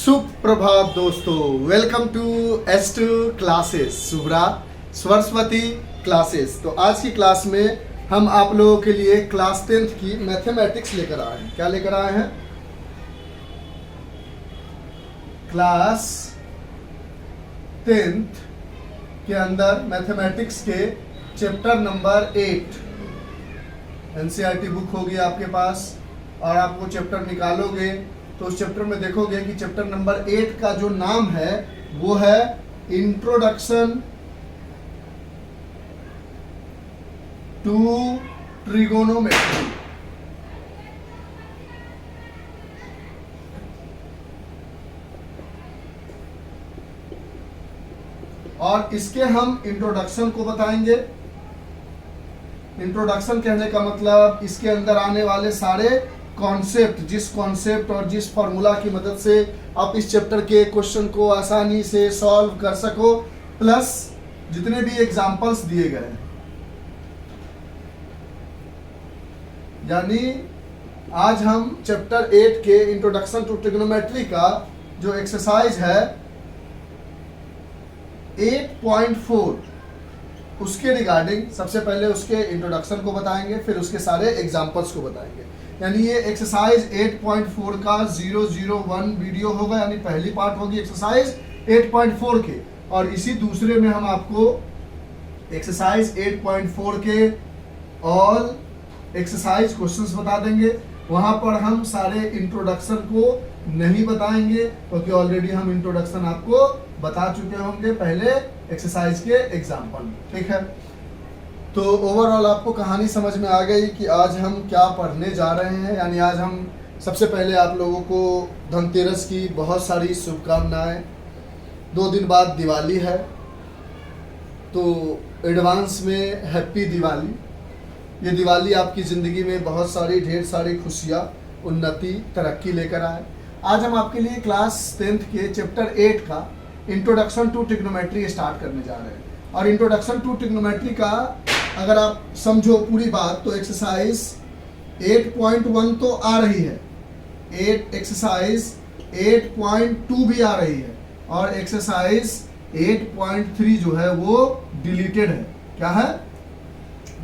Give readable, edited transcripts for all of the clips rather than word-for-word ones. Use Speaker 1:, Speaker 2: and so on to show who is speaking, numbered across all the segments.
Speaker 1: सुप्रभात दोस्तों, welcome to S2 classes, Subra Saraswati classes. तो आज की क्लास में हम आप लोगों के लिए क्लास 10th की मैथमेटिक्स लेकर आए हैं। क्या लेकर आए हैं? क्लास 10th के अंदर मैथमेटिक्स के चैप्टर नंबर 8 NCERT बुक होगी आपके पास और आप वो चैप्टर निकालोगे तो उस चैप्टर में देखोगे कि चैप्टर नंबर 8 का जो नाम है वो है इंट्रोडक्शन टू ट्रिगोनोमेट्री। और इसके हम इंट्रोडक्शन को बताएंगे। इंट्रोडक्शन कहने का मतलब इसके अंदर आने वाले सारे कॉन्सेप्ट, जिस कॉन्सेप्ट और जिस फॉर्मूला की मदद से आप इस चैप्टर के क्वेश्चन को आसानी से सॉल्व कर सको, प्लस जितने भी एग्जांपल्स दिए गए हैं। यानी आज हम चैप्टर 8 के इंट्रोडक्शन टू ट्रिग्नोमेट्री का जो एक्सरसाइज है 8.4 उसके रिगार्डिंग सबसे पहले उसके इंट्रोडक्शन को बताएंगे, फिर उसके सारे एग्जांपल्स को बताएंगे। यानी ये एक्सरसाइज 8.4 का 001 वीडियो होगा, यानी पहली पार्ट होगी एक्सरसाइज 8.4 के। और इसी दूसरे में हम आपको एक्सरसाइज 8.4 के ऑल एक्सरसाइज क्वेश्चंस बता देंगे। वहां पर हम सारे इंट्रोडक्शन को नहीं बताएंगे क्योंकि ऑलरेडी हम इंट्रोडक्शन आपको बता चुके होंगे पहले एक्सरसाइज के एग्जाम्पल में। ठीक है, तो ओवरऑल आपको कहानी समझ में आ गई कि आज हम क्या पढ़ने जा रहे हैं। यानी आज हम सबसे पहले आप लोगों को धनतेरस की बहुत सारी शुभकामनाएं। 2 दिन बाद दिवाली है, तो एडवांस में हैप्पी दिवाली। ये दिवाली आपकी ज़िंदगी में बहुत सारी ढेर सारी खुशियाँ, उन्नति, तरक्की लेकर आए। आज हम आपके लिए क्लास 10th के चैप्टर 8 का इंट्रोडक्शन टू ट्रिग्नोमेट्री स्टार्ट करने जा रहे हैं। और इंट्रोडक्शन टू ट्रिग्नोमेट्री का अगर आप समझो पूरी बात तो एक्सरसाइज 8.1 तो आ रही है, एक्सरसाइज 8.2 भी आ रही है और एक्सरसाइज 8.3 जो है वो डिलीटेड है। क्या है?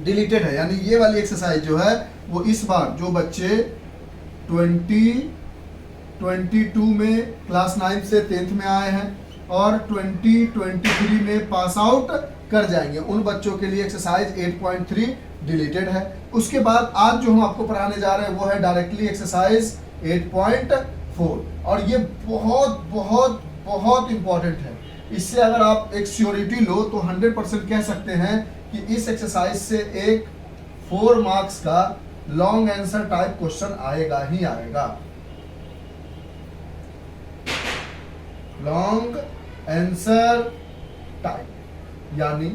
Speaker 1: डिलीटेड है। यानी ये वाली एक्सरसाइज जो है वो इस बार जो बच्चे 2022 में क्लास 9 से 10th में आए हैं और 2023 में पास आउट कर जाएंगे, उन बच्चों के लिए एक्सरसाइज 8.3 डिलीटेड है। उसके बाद आज जो हम आपको पढ़ाने जा रहे हैं वो है डायरेक्टली एक्सरसाइज 8.4 और ये बहुत बहुत बहुत इंपॉर्टेंट है। इससे अगर आप एक श्योरिटी लो तो 100% कह सकते हैं कि इस एक्सरसाइज से एक 4 मार्क्स का लॉन्ग आंसर टाइप क्वेश्चन आएगा ही आएगा। लॉन्ग आंसर टाइप यानी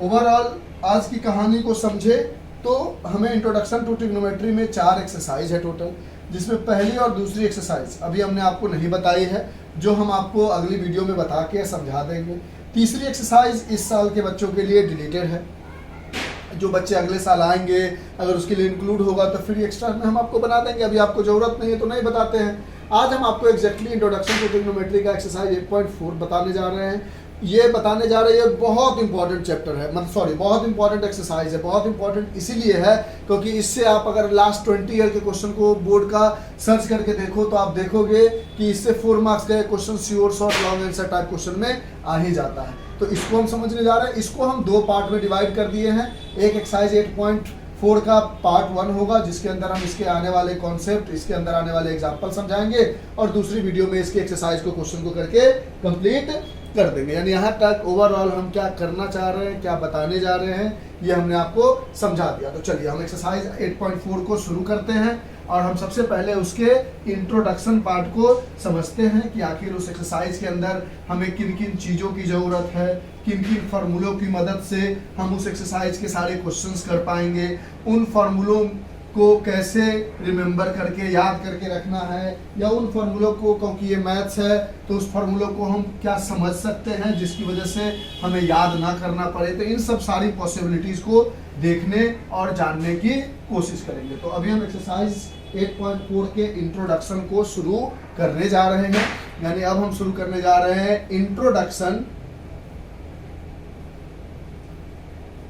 Speaker 1: ओवरऑल आज की कहानी को समझे तो हमें इंट्रोडक्शन टू ट्रिग्नोमेट्री में 4 एक्सरसाइज है टोटल, जिसमें पहली और दूसरी एक्सरसाइज अभी हमने आपको नहीं बताई है, जो हम आपको अगली वीडियो में बता के समझा देंगे। तीसरी एक्सरसाइज इस साल के बच्चों के लिए डिलीटेड है। जो बच्चे अगले साल आएंगे अगर उसके लिए इंक्लूड होगा तो फिर एक्स्ट्रा में हम आपको बना देंगे, अभी आपको जरूरत नहीं है तो नहीं बताते हैं। आज हम आपको एग्जैक्टली इंट्रोडक्शन टू ट्रिग्नोमेट्री का एक्सरसाइज 8.4 बताने जा रहे हैं। ये बताने जा रहे हैं बहुत इंपॉर्टेंट चैप्टर है, मतलब सॉरी बहुत इंपॉर्टेंट एक्सरसाइज है। बहुत इंपॉर्टेंट इसीलिए है क्योंकि इससे आप अगर लास्ट 20 ईयर के क्वेश्चन को बोर्ड का सर्च करके देखो तो आप देखोगे कि इससे 4 मार्क्स का question sure short long answer type question में आ ही जाता है। तो इसको हम समझने जा रहे हैं। इसको हम 2 पार्ट में डिवाइड कर दिए हैं। एक एक्सरसाइज 8.4 का पार्ट 1 होगा जिसके अंदर हम इसके आने वाले कॉन्सेप्ट, इसके अंदर आने वाले एग्जाम्पल समझाएंगे और दूसरी वीडियो में इसके एक्सरसाइज को क्वेश्चन को करके कंप्लीट कर देंगे। यानी यहाँ तक ओवरऑल हम क्या करना चाह रहे हैं, क्या बताने जा रहे हैं, ये हमने आपको समझा दिया। तो चलिए हम एक्सरसाइज 8.4 को शुरू करते हैं और हम सबसे पहले उसके इंट्रोडक्शन पार्ट को समझते हैं कि आखिर उस एक्सरसाइज के अंदर हमें किन किन चीज़ों की ज़रूरत है, किन किन फार्मूलों की मदद से हम उस एक्सरसाइज के सारे क्वेश्चंस कर पाएंगे, उन फार्मूलों को कैसे रिमेंबर करके याद करके रखना है, या उन फार्मूलों को, क्योंकि ये मैथ्स है तो उस फार्मूलों को हम क्या समझ सकते हैं जिसकी वजह से हमें याद ना करना पड़े। तो इन सब सारी पॉसिबिलिटीज़ को देखने और जानने की कोशिश करेंगे। तो अभी हम एक्सरसाइज 8.4 के इंट्रोडक्शन को शुरू करने जा रहे हैं। यानी अब हम शुरू करने जा रहे हैं इंट्रोडक्शन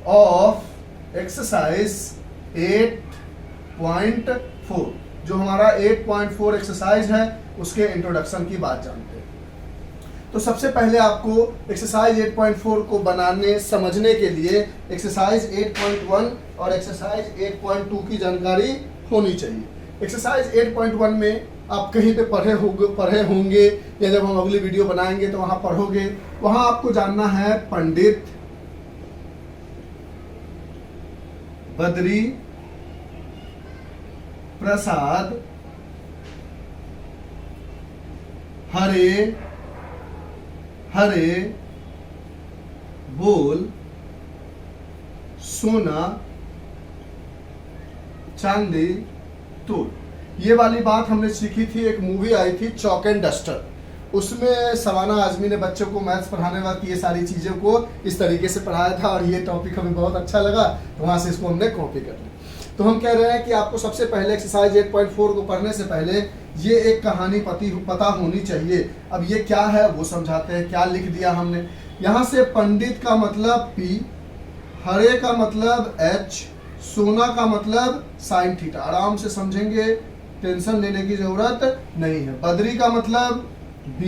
Speaker 1: ऑफ एक्सरसाइज 8.4। जो हमारा 8.4 एक्सरसाइज है उसके इंट्रोडक्शन की बात जानते हैं। तो सबसे पहले आपको एक्सरसाइज 8.4 को बनाने समझने के लिए एक्सरसाइज 8.1 और एक्सरसाइज 8.2 की जानकारी होनी चाहिए। एक्सरसाइज 8.1 में आप कहीं पे पढ़े होंगे या जब हम अगली वीडियो बनाएंगे तो वहां पढ़ोगे। वहां आपको जानना है पंडित बद्री प्रसाद हरे हरे बोल सोना चांदी तोड़। ये वाली बात हमने सीखी थी, एक मूवी आई थी चॉक एंड डस्टर। उसमें सवाना आजमी ने बच्चों को मैथ्स पढ़ाने वक्त ये सारी चीज़ों को इस तरीके से पढ़ाया था और ये टॉपिक हमें बहुत अच्छा लगा, तो वहाँ से इसको हमने कॉपी कर लिया। तो हम कह रहे हैं कि आपको सबसे पहले एक्सरसाइज 8.4 को पढ़ने से पहले ये एक कहानी पता होनी चाहिए। अब ये क्या है वो समझाते हैं। क्या लिख दिया हमने यहाँ से, पंडित का मतलब P, हरे का मतलब H, सोना का मतलब साइन थीटा। आराम से समझेंगे, टेंशन लेने की जरूरत नहीं है। बद्री का मतलब B,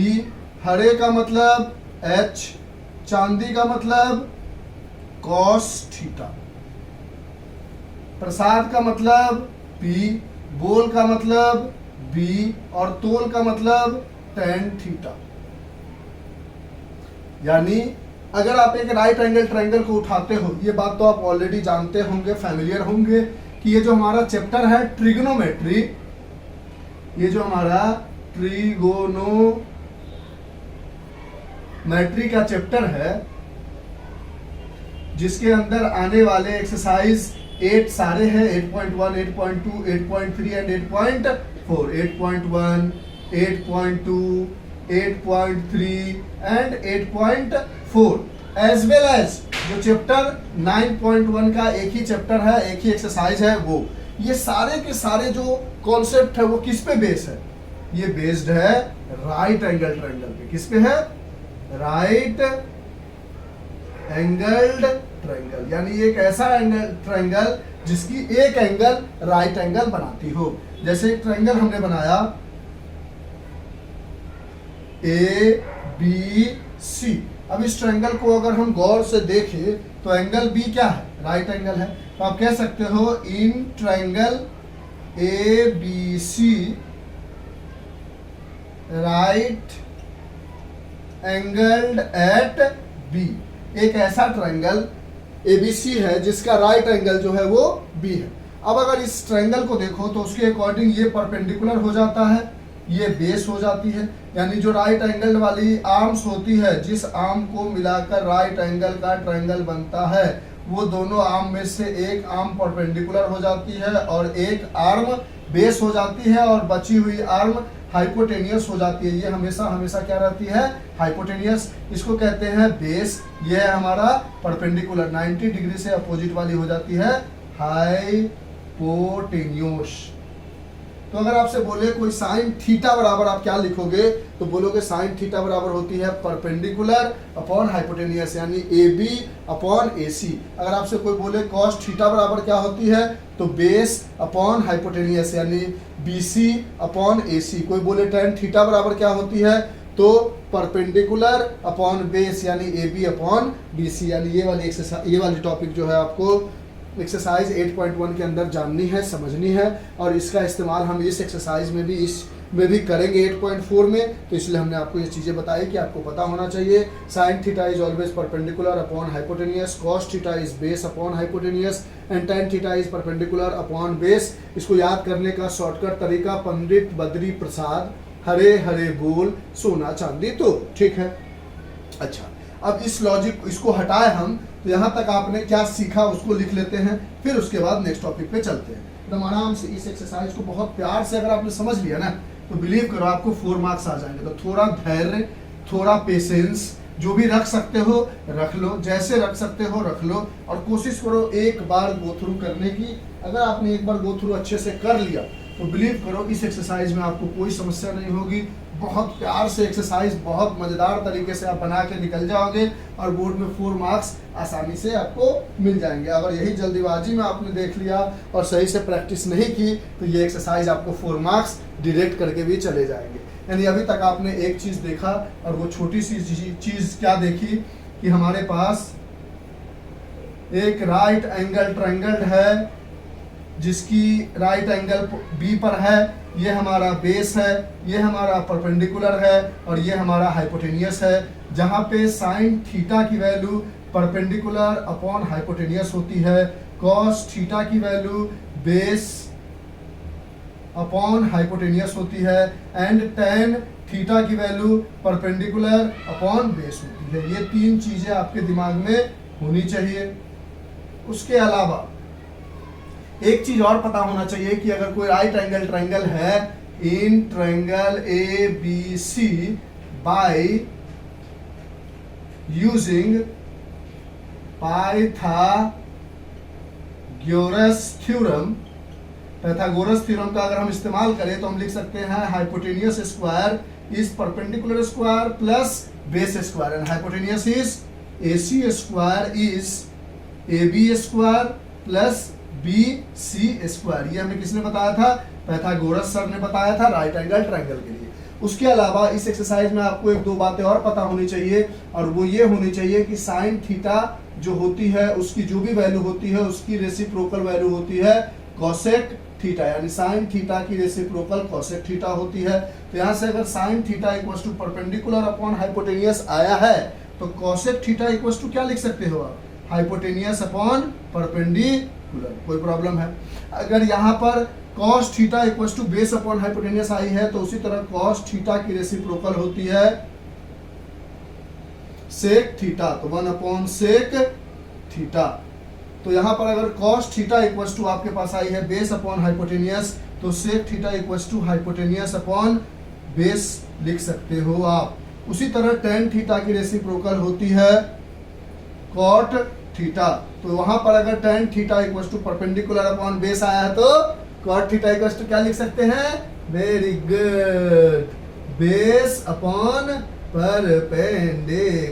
Speaker 1: हरे का मतलब H, चांदी का मतलब कॉस थीटा, प्रसाद का मतलब P, बोल का मतलब B और तोल का मतलब tan थीटा। यानी अगर आप एक राइट एंगल ट्रायंगल को उठाते हो, ये बात तो आप ऑलरेडी जानते होंगे, फैमिलियर होंगे कि ये जो हमारा चैप्टर है ट्रिग्नोमेट्री, ये जो हमारा ट्रिगोनोमेट्री का चैप्टर है जिसके अंदर आने वाले एक्सरसाइज 8 सारे हैं, 8.1, 8.2, 8.3 and 8.4, 8.1, 8.2, 8.3 and 8.4 as well as जो चैप्टर 9.1 का एक ही चैप्टर है, एक ही एक्सरसाइज है वो। ये सारे के सारे जो कॉन्सेप्ट है वो किस पे बेस्ड है? ये बेस्ड है राइट एंगल ट्रायंगल पे। किस पे है? Right angled triangle. यानी एक ऐसा एंगल ट्रायंगल जिसकी एक एंगल राइट एंगल बनाती हो। जैसे एक ट्रायंगल हमने बनाया ABC। अब इस ट्रायंगल को अगर हम गौर से देखें तो एंगल B क्या है? राइट एंगल है। तो आप कह सकते हो in triangle ABC right angled at B। एक ऐसा ट्रायंगल ABC है जिसका राइट एंगल जो है वो B है। अब अगर इस ट्रायंगल को देखो तो उसके अकॉर्डिंग ये परपेंडिकुलर हो जाता है, ये बेस हो जाती है। यानी जो राइट एंगल वाली आर्म्स होती है, जिस आर्म को मिलाकर राइट एंगल का ट्रायंगल बनता है, वो दोनों आर्म में से एक आर्म परपेंडिकुलर हो जाती है और एक आर्म बेस हो जाती है और बची हुई आर्म हाइपोटेनियस हो जाती है। ये हमेशा हमेशा क्या रहती है? हाइपोटेनियस। इसको कहते हैं बेस। ये है हमारा परपेंडिकुलर, 90 डिग्री से अपोजिट वाली हो जाती है हाइपोटेनियस। तो अगर आपसे बोले कोई साइन थीटा बराबर आप क्या लिखोगे, तो बोलोगे साइन थीटा बराबर होती है परपेंडिकुलर अपॉन हाइपोटेनियस, यानी AB अपॉन AC। अगर आपसे कोई बोले कॉस थीटा बराबर क्या होती है, तो बेस अपॉन हाइपोटेनियस यानी BC अपॉन AC। कोई बोले tan थीटा बराबर क्या होती है, तो परपेंडिकुलर अपॉन बेस यानी AB अपॉन BC। यानी ये वाली एक्सरसाइज, ये वाली टॉपिक जो है आपको एक्सरसाइज 8.1 के अंदर जाननी है, समझनी है। और इसका इस्तेमाल हम इस एक्सरसाइज में भी करेंगे 8.4 में। तो इसलिए हमने आपको ये चीज़ें बताई कि आपको पता होना चाहिए sine theta is always perpendicular upon hypotenuse, cos theta is base upon hypotenuse and tan theta is perpendicular upon base. इसको याद करने का शॉर्टकट तरीका पंडित बद्री प्रसाद हरे हरे बोल सोना चांदी तो। ठीक है, अच्छा अब इस लॉजिक इसको हटाए हम, तो यहाँ तक आपने क्या सीखा उसको लिख लेते हैं, फिर उसके बाद नेक्स्ट टॉपिक पे चलते हैं। एकदम आराम से इस एक्सरसाइज को बहुत प्यार से अगर आपने समझ लिया ना, तो बिलीव करो आपको 4 मार्क्स आ जाएंगे। तो थोड़ा धैर्य, थोड़ा पेशेंस, जो भी रख सकते हो रख लो, जैसे रख सकते हो रख लो, और कोशिश करो एक बार गो थ्रू करने की। अगर आपने एक बार गो थ्रू अच्छे से कर लिया तो बिलीव करो इस एक्सरसाइज में आपको कोई समस्या नहीं होगी। बहुत प्यार से एक्सरसाइज बहुत मज़ेदार तरीके से आप बना के निकल जाओगे और बोर्ड में 4 मार्क्स आसानी से आपको मिल जाएंगे। अगर यही जल्दीबाजी में आपने देख लिया और सही से प्रैक्टिस नहीं की तो ये एक्सरसाइज आपको 4 मार्क्स डिरेक्ट करके भी चले जाएंगे। यानी अभी तक आपने एक चीज़ देखा और वो छोटी सी चीज़ क्या देखी कि हमारे पास एक राइट एंगल ट्रायंगल है जिसकी राइट एंगल बी पर है, ये हमारा बेस है, ये हमारा परपेंडिकुलर है और ये हमारा हाइपोटेनियस है, जहाँ पे साइन थीटा की वैल्यू परपेंडिकुलर अपॉन हाइपोटेनियस होती है, कॉस थीटा की वैल्यू बेस अपॉन हाइपोटेनियस होती है एंड टेन थीटा की वैल्यू परपेंडिकुलर अपॉन बेस होती है। ये 3 चीजें आपके दिमाग में होनी चाहिए। उसके अलावा एक चीज और पता होना चाहिए कि अगर कोई राइट एंगल ट्रायंगल है in triangle A B C by using Pythagoras theorem, Pythagoras theorem का अगर हम इस्तेमाल करें तो हम लिख सकते हैं hypotenuse square is perpendicular square plus base square and hypotenuse is AC square is AB square plus BC square. ये हमें किसने बताया था? पाइथागोरस सर ने बताया था राइट एंगल ट्रायंगल के लिए। उसके अलावा इस एक्सरसाइज में आपको 1-2 बातें और पता होनी चाहिए और वो ये होनी चाहिए कि साइन थीटा जो होती है उसकी जो भी वैल्यू होती है उसकी रेसिप्रोकल वैल्यू होती है कोसेक थीटा, यानी साइन थीटा की रेसिप्रोकल कोसेक थीटा होती है। तो यहाँ से अगर sine theta equals to perpendicular upon hypotenuse आया है तो कोसेक थीटा इक्वल्स टू क्या लिख सकते हो आप? Hypotenuse upon perpendicular. कोई प्रॉब्लम है? अगर यहाँ पर cos theta equals to base upon hypotenuse आई है तो उसी तरह कॉस थीटा की रेसिप्रोकल होती है सेक थीटा, तो 1 अपॉन सेक थीटा। तो यहाँ पर अगर कॉस थीटा इक्वल्स टू आपके पास आई है बेस अपॉन हाइपोटेनियस तो sec theta equals to hypotenuse upon base लिख सकते हो आप। उसी तरह टेन थीटा की रेसिप्रोकल होती है कॉट थीटा, तो वहां पर अगर tan theta equals to perpendicular upon base आया है तो कॉट थीटा इक्वल्स टू क्या लिख सकते हैं? Very good, base upon perpendicular.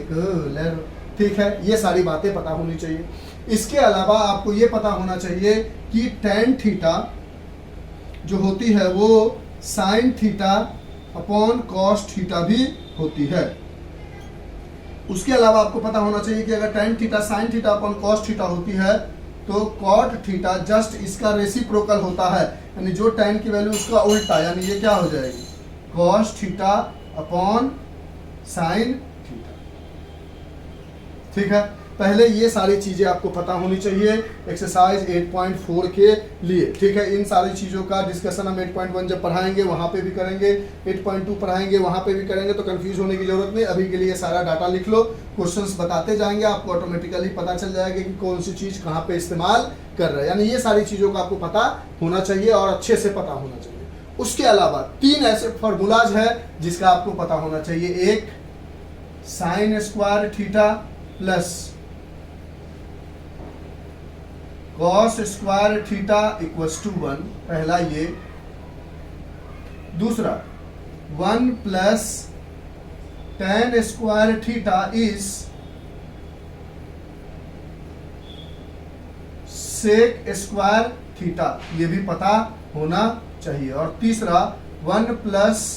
Speaker 1: ठीक है, ये सारी बातें पता होनी चाहिए। इसके अलावा आपको ये पता होना चाहिए कि टेन थीटा जो होती है वो sign theta upon cos theta भी होती है। उसके अलावा आपको पता होना चाहिए कि अगर tan theta sine theta upon cos theta होती है तो कॉट थीटा जस्ट इसका रेसिप्रोकल होता है, यानी जो टेन की वैल्यू उसका उल्टा, यानी ये क्या हो जाएगी? Cos theta upon sine theta. ठीक है, पहले ये सारी चीजें आपको पता होनी चाहिए एक्सरसाइज 8.4 के लिए। ठीक है, इन सारी चीजों का डिस्कशन हम 8.1 जब पढ़ाएंगे वहां पे भी करेंगे, 8.2 पढ़ाएंगे वहां पे भी करेंगे, तो कंफ्यूज होने की जरूरत नहीं। अभी के लिए सारा डाटा लिख लो, क्वेश्चंस बताते जाएंगे, आपको ऑटोमेटिकली पता चल जाएगा कि कौन सी चीज कहाँ पे इस्तेमाल कर रहे हैं। यानी ये सारी चीजों का आपको पता होना चाहिए और अच्छे से पता होना चाहिए। उसके अलावा 3 ऐसे फॉर्मूलाज है जिसका आपको पता होना चाहिए। एक, sine square theta plus cos square theta equals to 1, पहला ये। दूसरा, 1 plus tan square theta is sec square theta, ये भी पता होना चाहिए। और तीसरा, 1 plus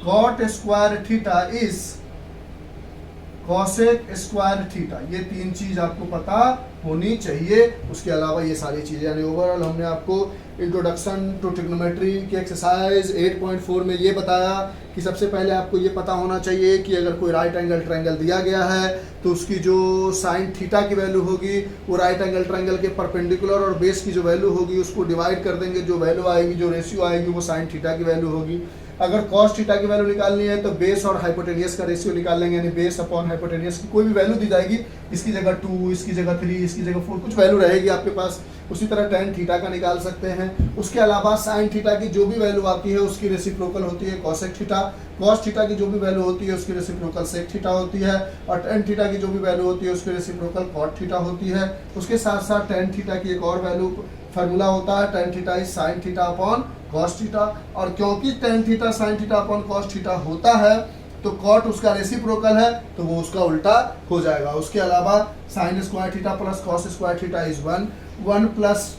Speaker 1: cot square theta is cosec square theta. ये 3 चीज आपको पता होनी चाहिए। उसके अलावा ये सारी चीजें, यानी ओवरऑल हमने आपको इंट्रोडक्शन टू ट्रिग्नोमेट्री की एक्सरसाइज 8.4 में ये बताया कि सबसे पहले आपको ये पता होना चाहिए कि अगर कोई राइट एंगल ट्रायंगल दिया गया है तो उसकी जो साइन थीटा की वैल्यू होगी वो राइट एंगल ट्रायंगल के परपेंडिकुलर और बेस की जो वैल्यू होगी उसको डिवाइड कर देंगे, जो वैल्यू आएगी, जो रेशियो आएगी वो साइन थीटा की वैल्यू होगी। अगर कॉस थीटा की वैल्यू निकालनी है तो बेस और हाइपोटेनियस का रेशियो निकाल लेंगे, यानी बेस अपॉन हाइपोटेनियस की कोई भी वैल्यू दी जाएगी, इसकी जगह 2, इसकी जगह 3, इसकी जगह 4, कुछ वैल्यू रहेगी आपके पास। उसी तरह टेन थीटा का निकाल सकते हैं। उसके अलावा साइन थीटा की जो भी वैल्यू आती है उसकी रेसिप्रोकल होती है कॉसेक थीटा, कॉस थीटा की जो भी वैल्यू होती है उसकी रेसिप्रोकल सेक थीटा होती है, और टेन थीटा की जो भी वैल्यू होती है उसकी रेसिप्रोकल कॉट थीटा होती है। उसके साथ साथ टेन थीटा की एक और वैल्यू फार्मूला होता है, tan theta is sine theta upon cos theta, और क्योंकि tan theta sine theta upon cos theta होता है तो कॉट उसका रेसिप्रोकल है तो वो उसका उल्टा हो जाएगा। उसके अलावा sine square theta plus cos square theta is 1 plus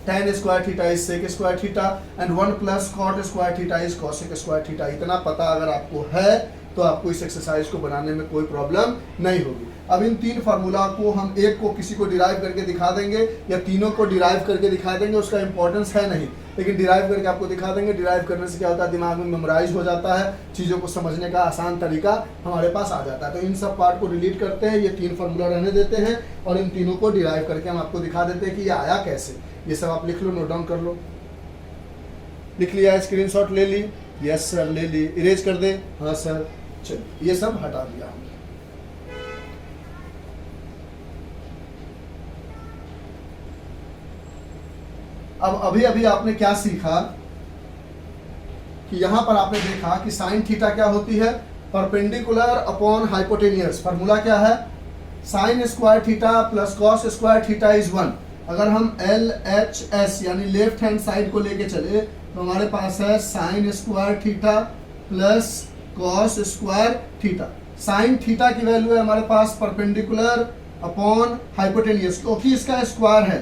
Speaker 1: tan square theta is sec square theta and 1 plus cot square theta is cosec square theta. इतना पता अगर आपको है तो आपको इस एक्सरसाइज को बनाने में कोई प्रॉब्लम नहीं होगी। अब इन तीन फार्मूला को हम एक को किसी को डिराइव करके दिखा देंगे या तीनों को डिराइव करके दिखा देंगे, उसका इंपॉर्टेंस है नहीं, लेकिन डिराइव करके आपको दिखा देंगे। डिराइव करने से क्या होता है, दिमाग में मेमोराइज हो जाता है, चीज़ों को समझने का आसान तरीका हमारे पास आ जाता है। तो इन सब पार्ट को डिलीट करते हैं, ये तीन फार्मूला रहने देते हैं और इन तीनों को डिराइव करके हम आपको दिखा देते हैं कि ये आया कैसे। ये सब आप लिख लो, नोट डाउन कर लो। लिख लिया, स्क्रीनशॉट ले ली? यस सर ले ली। इरेज कर दे? हाँ सर। चलिए ये सब हटा दिया हमने। अब अभी अभी आपने क्या सीखा कि यहां पर आपने देखा कि साइन थीटा क्या होती है, परपेंडिकुलर अपॉन हाइपोटेनियस। फार्मूला क्या है, sign square theta plus cos square theta is 1। अगर हम LHS यानी लेफ्ट हैंड साइड को लेके चले तो हमारे पास है sign square theta plus cos square theta. Sign theta की वैल्यू है हमारे पास परपेंडिकुलर अपॉन हाइपोटेनियस, क्योंकि इसका स्क्वायर है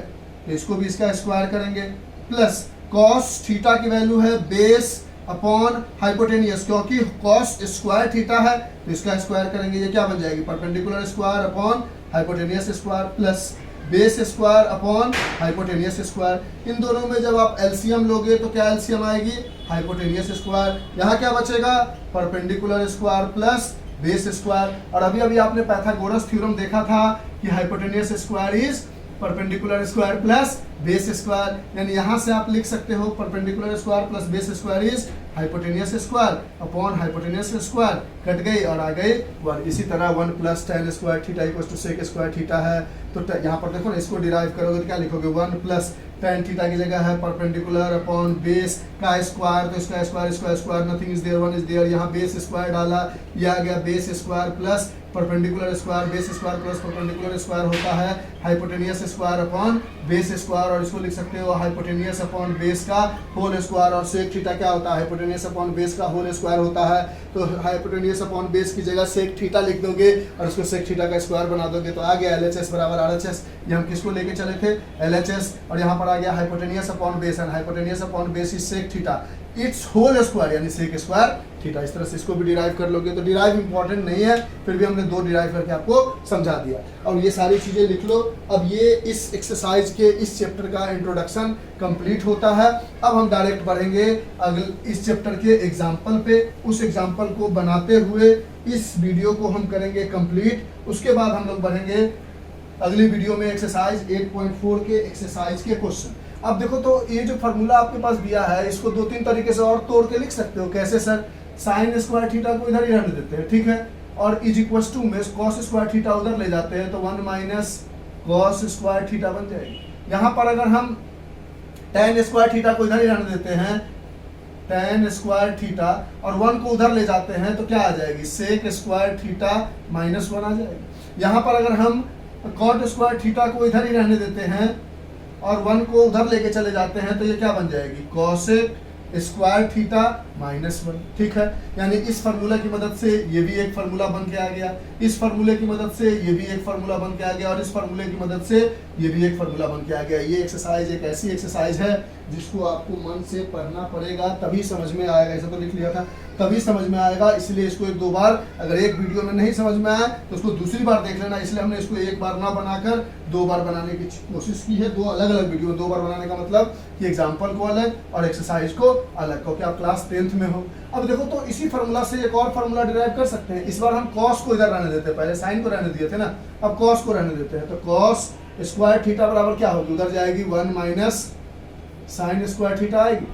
Speaker 1: तो इसको भी इसका स्क्वायर करेंगे, प्लस कॉस थीटा की वैल्यू है बेस अपॉन हाइपोटेनियस, क्योंकि कॉस स्क्वायर थीटा है तो इसका स्क्वायर करेंगे। ये क्या बन जाएगी, perpendicular square upon hypotenuse square plus base square upon hypotenuse square. इन दोनों में जब आप एलसीएम लोगे तो क्या एलसीएम आएगी, हाइपोटेनियस स्क्वायर। यहाँ क्या बचेगा, perpendicular square plus base square. और अभी अभी आपने पाइथागोरस थ्योरम देखा था कि hypotenuse square is perpendicular square plus base square, यानी यहां से आप लिख सकते हो perpendicular square plus base square is hypotenuse square upon hypotenuse square, कट गई और आ गई 1। इसी तरह 1 plus tan square theta equals to sec square theta है, तो यहाँ पर देखो ना, इसको डिराइव करोगे तो क्या लिखोगे, 1 प्लस tan थीटा की जगह है परपेंडिकुलर अपॉन बेस का स्क्वायर, तो इसका स्क्वायर इसका square, nothing is there, 1 is there, यहाँ बेस स्क्वायर डाला, ये आ गया base square plus perpendicular square, base square plus perpendicular square होता है hypotenuse square upon base square, और इसको लिख सकते हो हाइपोटेनियस अपॉन बेस का होल स्क्वायर। और सेक थीटा क्या होता है, हाइपोटेनियस अपॉन बेस का होल स्क्वायर होता है, तो हाइपोटेनियस अपॉन बेस की जगह सेक थीटा लिख दोगे और इसको सेक थीटा का स्क्वायर बना दोगे तो आ गया LHS बराबर RHS। ये हम किसको लेके चले थे, LHS, और यहाँ पर आ गया hypotenuse upon base, and hypotenuse upon base is sec theta it's whole square यानी सेक स्क्वायर थीटा। इस तरह से इसको भी डिराइव कर लोगे, तो डिराइव इंपॉर्टेंट नहीं है, फिर भी हमने 2 डिराइव करके आपको समझा दिया। और ये सारी चीजें लिख लो। अब ये इस एक्सरसाइज के इस चैप्टर का इंट्रोडक्शन कंप्लीट होता है। अब हम डायरेक्ट बढ़ेंगे अगले इस चैप्टर के एग्जाम्पल पे। उस एग्जाम्पल को बनाते हुए इस वीडियो को हम करेंगे कंप्लीट। उसके बाद हम लोग बढ़ेंगे अगली वीडियो में एक्सरसाइज 8.4 के एक्सरसाइज के क्वेश्चन। अब देखो, तो ये जो फार्मूला आपके पास दिया है इसको 2-3 तरीके से और तोड़ के लिख सकते हो। कैसे सर, साइन स्क्वायर थीटा को इधर ही रहने देते हैं, ठीक है, और इज इक्वल्स टू में कॉस स्क्वायर थीटा उधर ले जाते हैं तो 1 माइनस कॉस स्क्वायर थीटा बन जाएगी। यहाँ पर अगर हम tan स्क्वायर थीटा को इधर ही रहने देते हैं, tan स्क्वायर थीटा, और 1 को उधर ले जाते हैं तो क्या आ जाएगी, सेक स्क्वायर थीटा माइनस 1 आ जाएगी। यहाँ पर अगर हम कॉट स्क्वायर थीटा को इधर ही रहने देते हैं और 1 को उधर लेके चले जाते हैं तो ये क्या बन जाएगी, कॉसेक स्क्वायर थीटा माइनस 1, ठीक है। यानी इस फार्मूला की मदद से ये भी एक फार्मूला बन के आ गया, इस फार्मूले की मदद से ये भी एक फार्मूला बन के आ गया, और इस फार्मूले की मदद से ये भी एक फार्मूला बन के आ गया। ये एक्सरसाइज एक ऐसी एक्सरसाइज है जिसको आपको मन से पढ़ना पड़ेगा, तभी समझ में आएगा। ऐसा तो लिख लिया था, तभी समझ में आएगा, इसलिए इसको 1-2 बार, अगर एक वीडियो में नहीं समझ में आया तो उसको दूसरी बार देख लेना। इसलिए हमने इसको 1 बार ना बनाकर 2 बार बनाने की कोशिश की है। 2 अलग-अलग वीडियो, 2 बार बनाने का मतलब कि एग्जाम्पल को अलग और एक्सरसाइज को अलग, क्योंकि आप क्लास 10th में हो। अब देखो, तो इसी फार्मूला से एक और फार्मूला डिराइव कर सकते हैं। इस बार हम कॉस को इधर रहने देते हैं, पहले साइन को रहने दिए थे ना, अब कॉस को रहने देते हैं। तो कॉस स्क्वायर थीटा बराबर क्या होगी, उधर जाएगी 1 माइनस साइन स्क्वायर थीटा आएगी।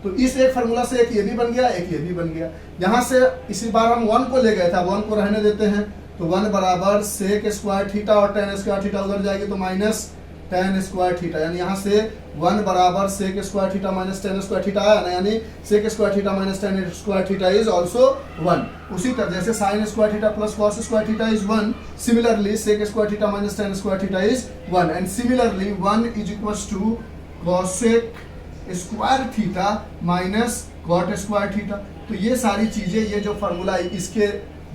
Speaker 1: तो इस एक फार्मूला से एक ये भी बन गया, एक ये भी बन गया। यहाँ से इसी बार हम 1 को ले गए थे, 1 को रहने देते हैं तो 1 बराबर सेक स्क्वायर थीटा, और tan स्क्वायर थीटा उधर जाएगी तो माइनस tan स्क्वायर थीटा, यानी यहाँ से 1 बराबर sec square theta minus tan square theta आया ना, यानी sec square theta minus tan square theta is also 1। उसी तरह जैसे sine square theta plus cos square theta is 1, similarly sec square theta minus tan square theta is 1, and similarly 1 is equals to cosec square theta minus cot square theta. तो ये सारी चीजें, ये जो formula इसके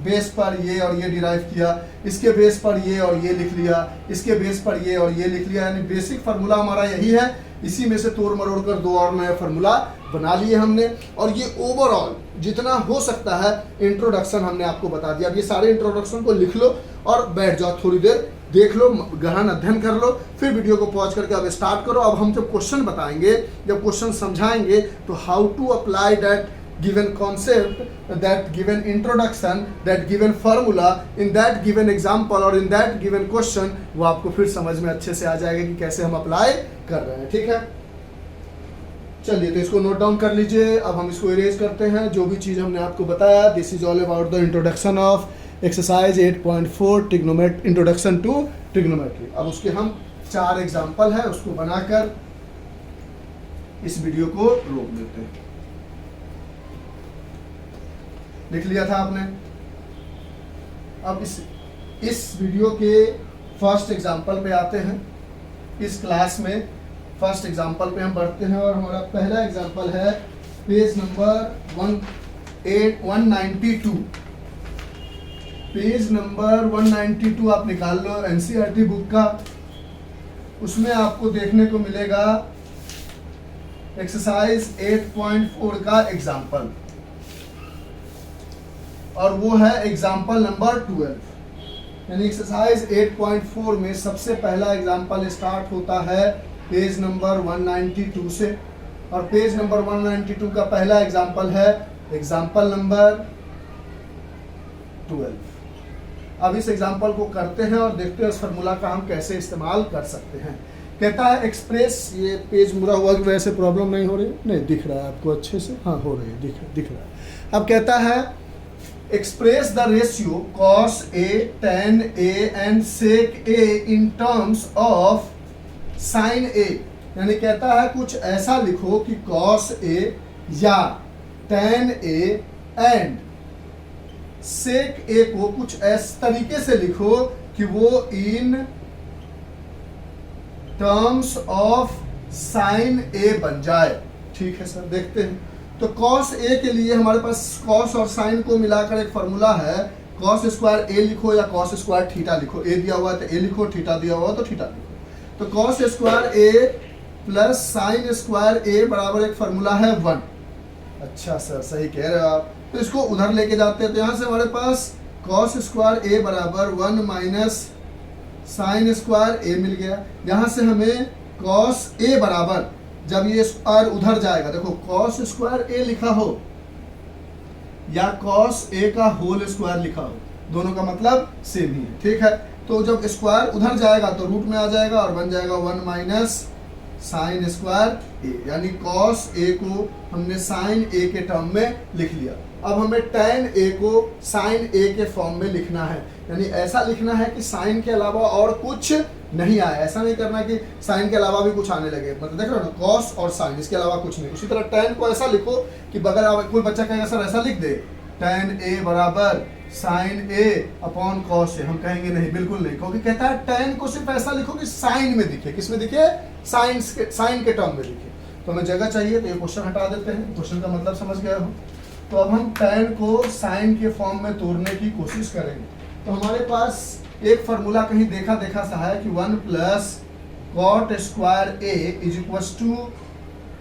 Speaker 1: बेस पर ये और ये डिराइव किया, इसके बेस पर ये और ये लिख लिया, इसके बेस पर ये और ये लिख लिया, यानी बेसिक फार्मूला हमारा यही है। इसी में से तोड़ मरोड़ कर दो और नया फार्मूला बना लिए हमने, और ये ओवरऑल जितना हो सकता है इंट्रोडक्शन हमने आपको बता दिया। अब ये सारे इंट्रोडक्शन को लिख लो और बैठ जाओ, थोड़ी देर देख लो, गहन अध्ययन कर लो, फिर वीडियो को पॉज करके अब स्टार्ट करो। अब हम जब क्वेश्चन बताएंगे, जब क्वेश्चन समझाएंगे, तो how to apply that given concept, that given introduction, that given formula in that given example or in that given question, वो आपको फिर समझ में अच्छे से आ जाएगा कि कैसे हम अप्लाई कर रहे हैं। ठीक है, चलिए तो इसको नोट डाउन कर लीजिए। अब हम इसको इरेज करते हैं, जो भी चीज़ हमने आपको बताया। This is all about the introduction of exercise 8.4 trigonometry, introduction to trigonometry. अब उसके हम 4 एग्जाम्पल है, उसको बनाकर इस वीडियो को रोक देते हैं। लिख लिया था आपने। अब इस वीडियो के फर्स्ट एग्जाम्पल पे आते हैं। इस क्लास में फर्स्ट एग्जाम्पल पे हम बढ़ते हैं, और हमारा पहला एग्जाम्पल है पेज नंबर 192। पेज नंबर 192 आप निकाल लो एनसीईआरटी बुक का। उसमें आपको देखने को मिलेगा एक्सरसाइज 8.4 का एग्जाम्पल, और वो है एग्जाम्पल नंबर 12। यानी एक्सरसाइज 8.4 में सबसे पहला एग्जाम्पल स्टार्ट होता है पेज नंबर 192 से, और पेज नंबर 192 का पहला एग्जाम्पल है एग्जाम्पल नंबर 12। अब इस एग्जाम्पल को करते हैं और देखते हैं इस फार्मूला का हम कैसे इस्तेमाल कर सकते हैं। कहता है एक्सप्रेस, ये पेज मुड़ा हुआ की वजह से प्रॉब्लम नहीं हो रही, नहीं दिख रहा है आपको अच्छे से, हाँ हो रही है, दिख रहा है। अब कहता है express the ratio cos A, tan A and sec A in terms of sin A। यानी कहता है कुछ ऐसा लिखो कि cos A या tan A and sec A को कुछ इस तरीके से लिखो कि वो in terms of sin A बन जाए। ठीक है सर, देखते हैं। तो cos A के लिए हमारे पास cos और sin को मिलाकर एक फार्मूला है, cos स्क्वायर A लिखो या cos स्क्वायर थीटा लिखो। A दिया हुआ है तो A लिखो, थीटा दिया हुआ है तो थीटा लिखो। तो cos square A plus sin square A बराबर एक फार्मूला है 1। अच्छा सर, सही कह रहे हो आप। तो इसको उधर लेके जाते हैं, तो यहाँ से हमारे पास cos स्क्वायर A बराबर 1 माइनस sin स्क्वायर A मिल गया। यहाँ से हमें cos A बराबर, जब ये स्क्वायर उधर जाएगा, देखो cos स्क्वायर A लिखा हो या cos A का होल स्क्वायर लिखा हो, दोनों का मतलब सेम ही है। ठीक है, तो जब स्क्वायर उधर जाएगा तो रूट में आ जाएगा और बन जाएगा 1 माइनस साइन स्क्वायर A, यानी cos A को हमने साइन A के टर्म में लिख लिया। अब हमें tan A को sin A के फॉर्म में लिखना है, यानी ऐसा लिखना है कि साइन के अलावा और कुछ नहीं आया। ऐसा नहीं करना कि साइन के अलावा भी कुछ आने लगे, मतलब देख रहे हो ना, cos और साइन, इसके अलावा कुछ नहीं। उसी तरह tan को ऐसा लिखो कि बगैर, कोई बच्चा कहेगा सर ऐसा लिख दे tan A बराबर sin A upon cos A, हम कहेंगे नहीं, बिल्कुल नहीं, क्योंकि कहता है tan को सिर्फ ऐसा लिखो कि साइन में दिखे। किस में दिखे? साइन के टर्म में दिखे। तो हमें जगह चाहिए, तो ये क्वेश्चन हटा देते हैं। क्वेश्चन का मतलब समझ गए हो। तो अब हम tan को साइन के फॉर्म में तोड़ने की कोशिश करेंगे। तो हमारे पास एक फार्मूला कहीं देखा सा है कि 1 plus cot square A is equal to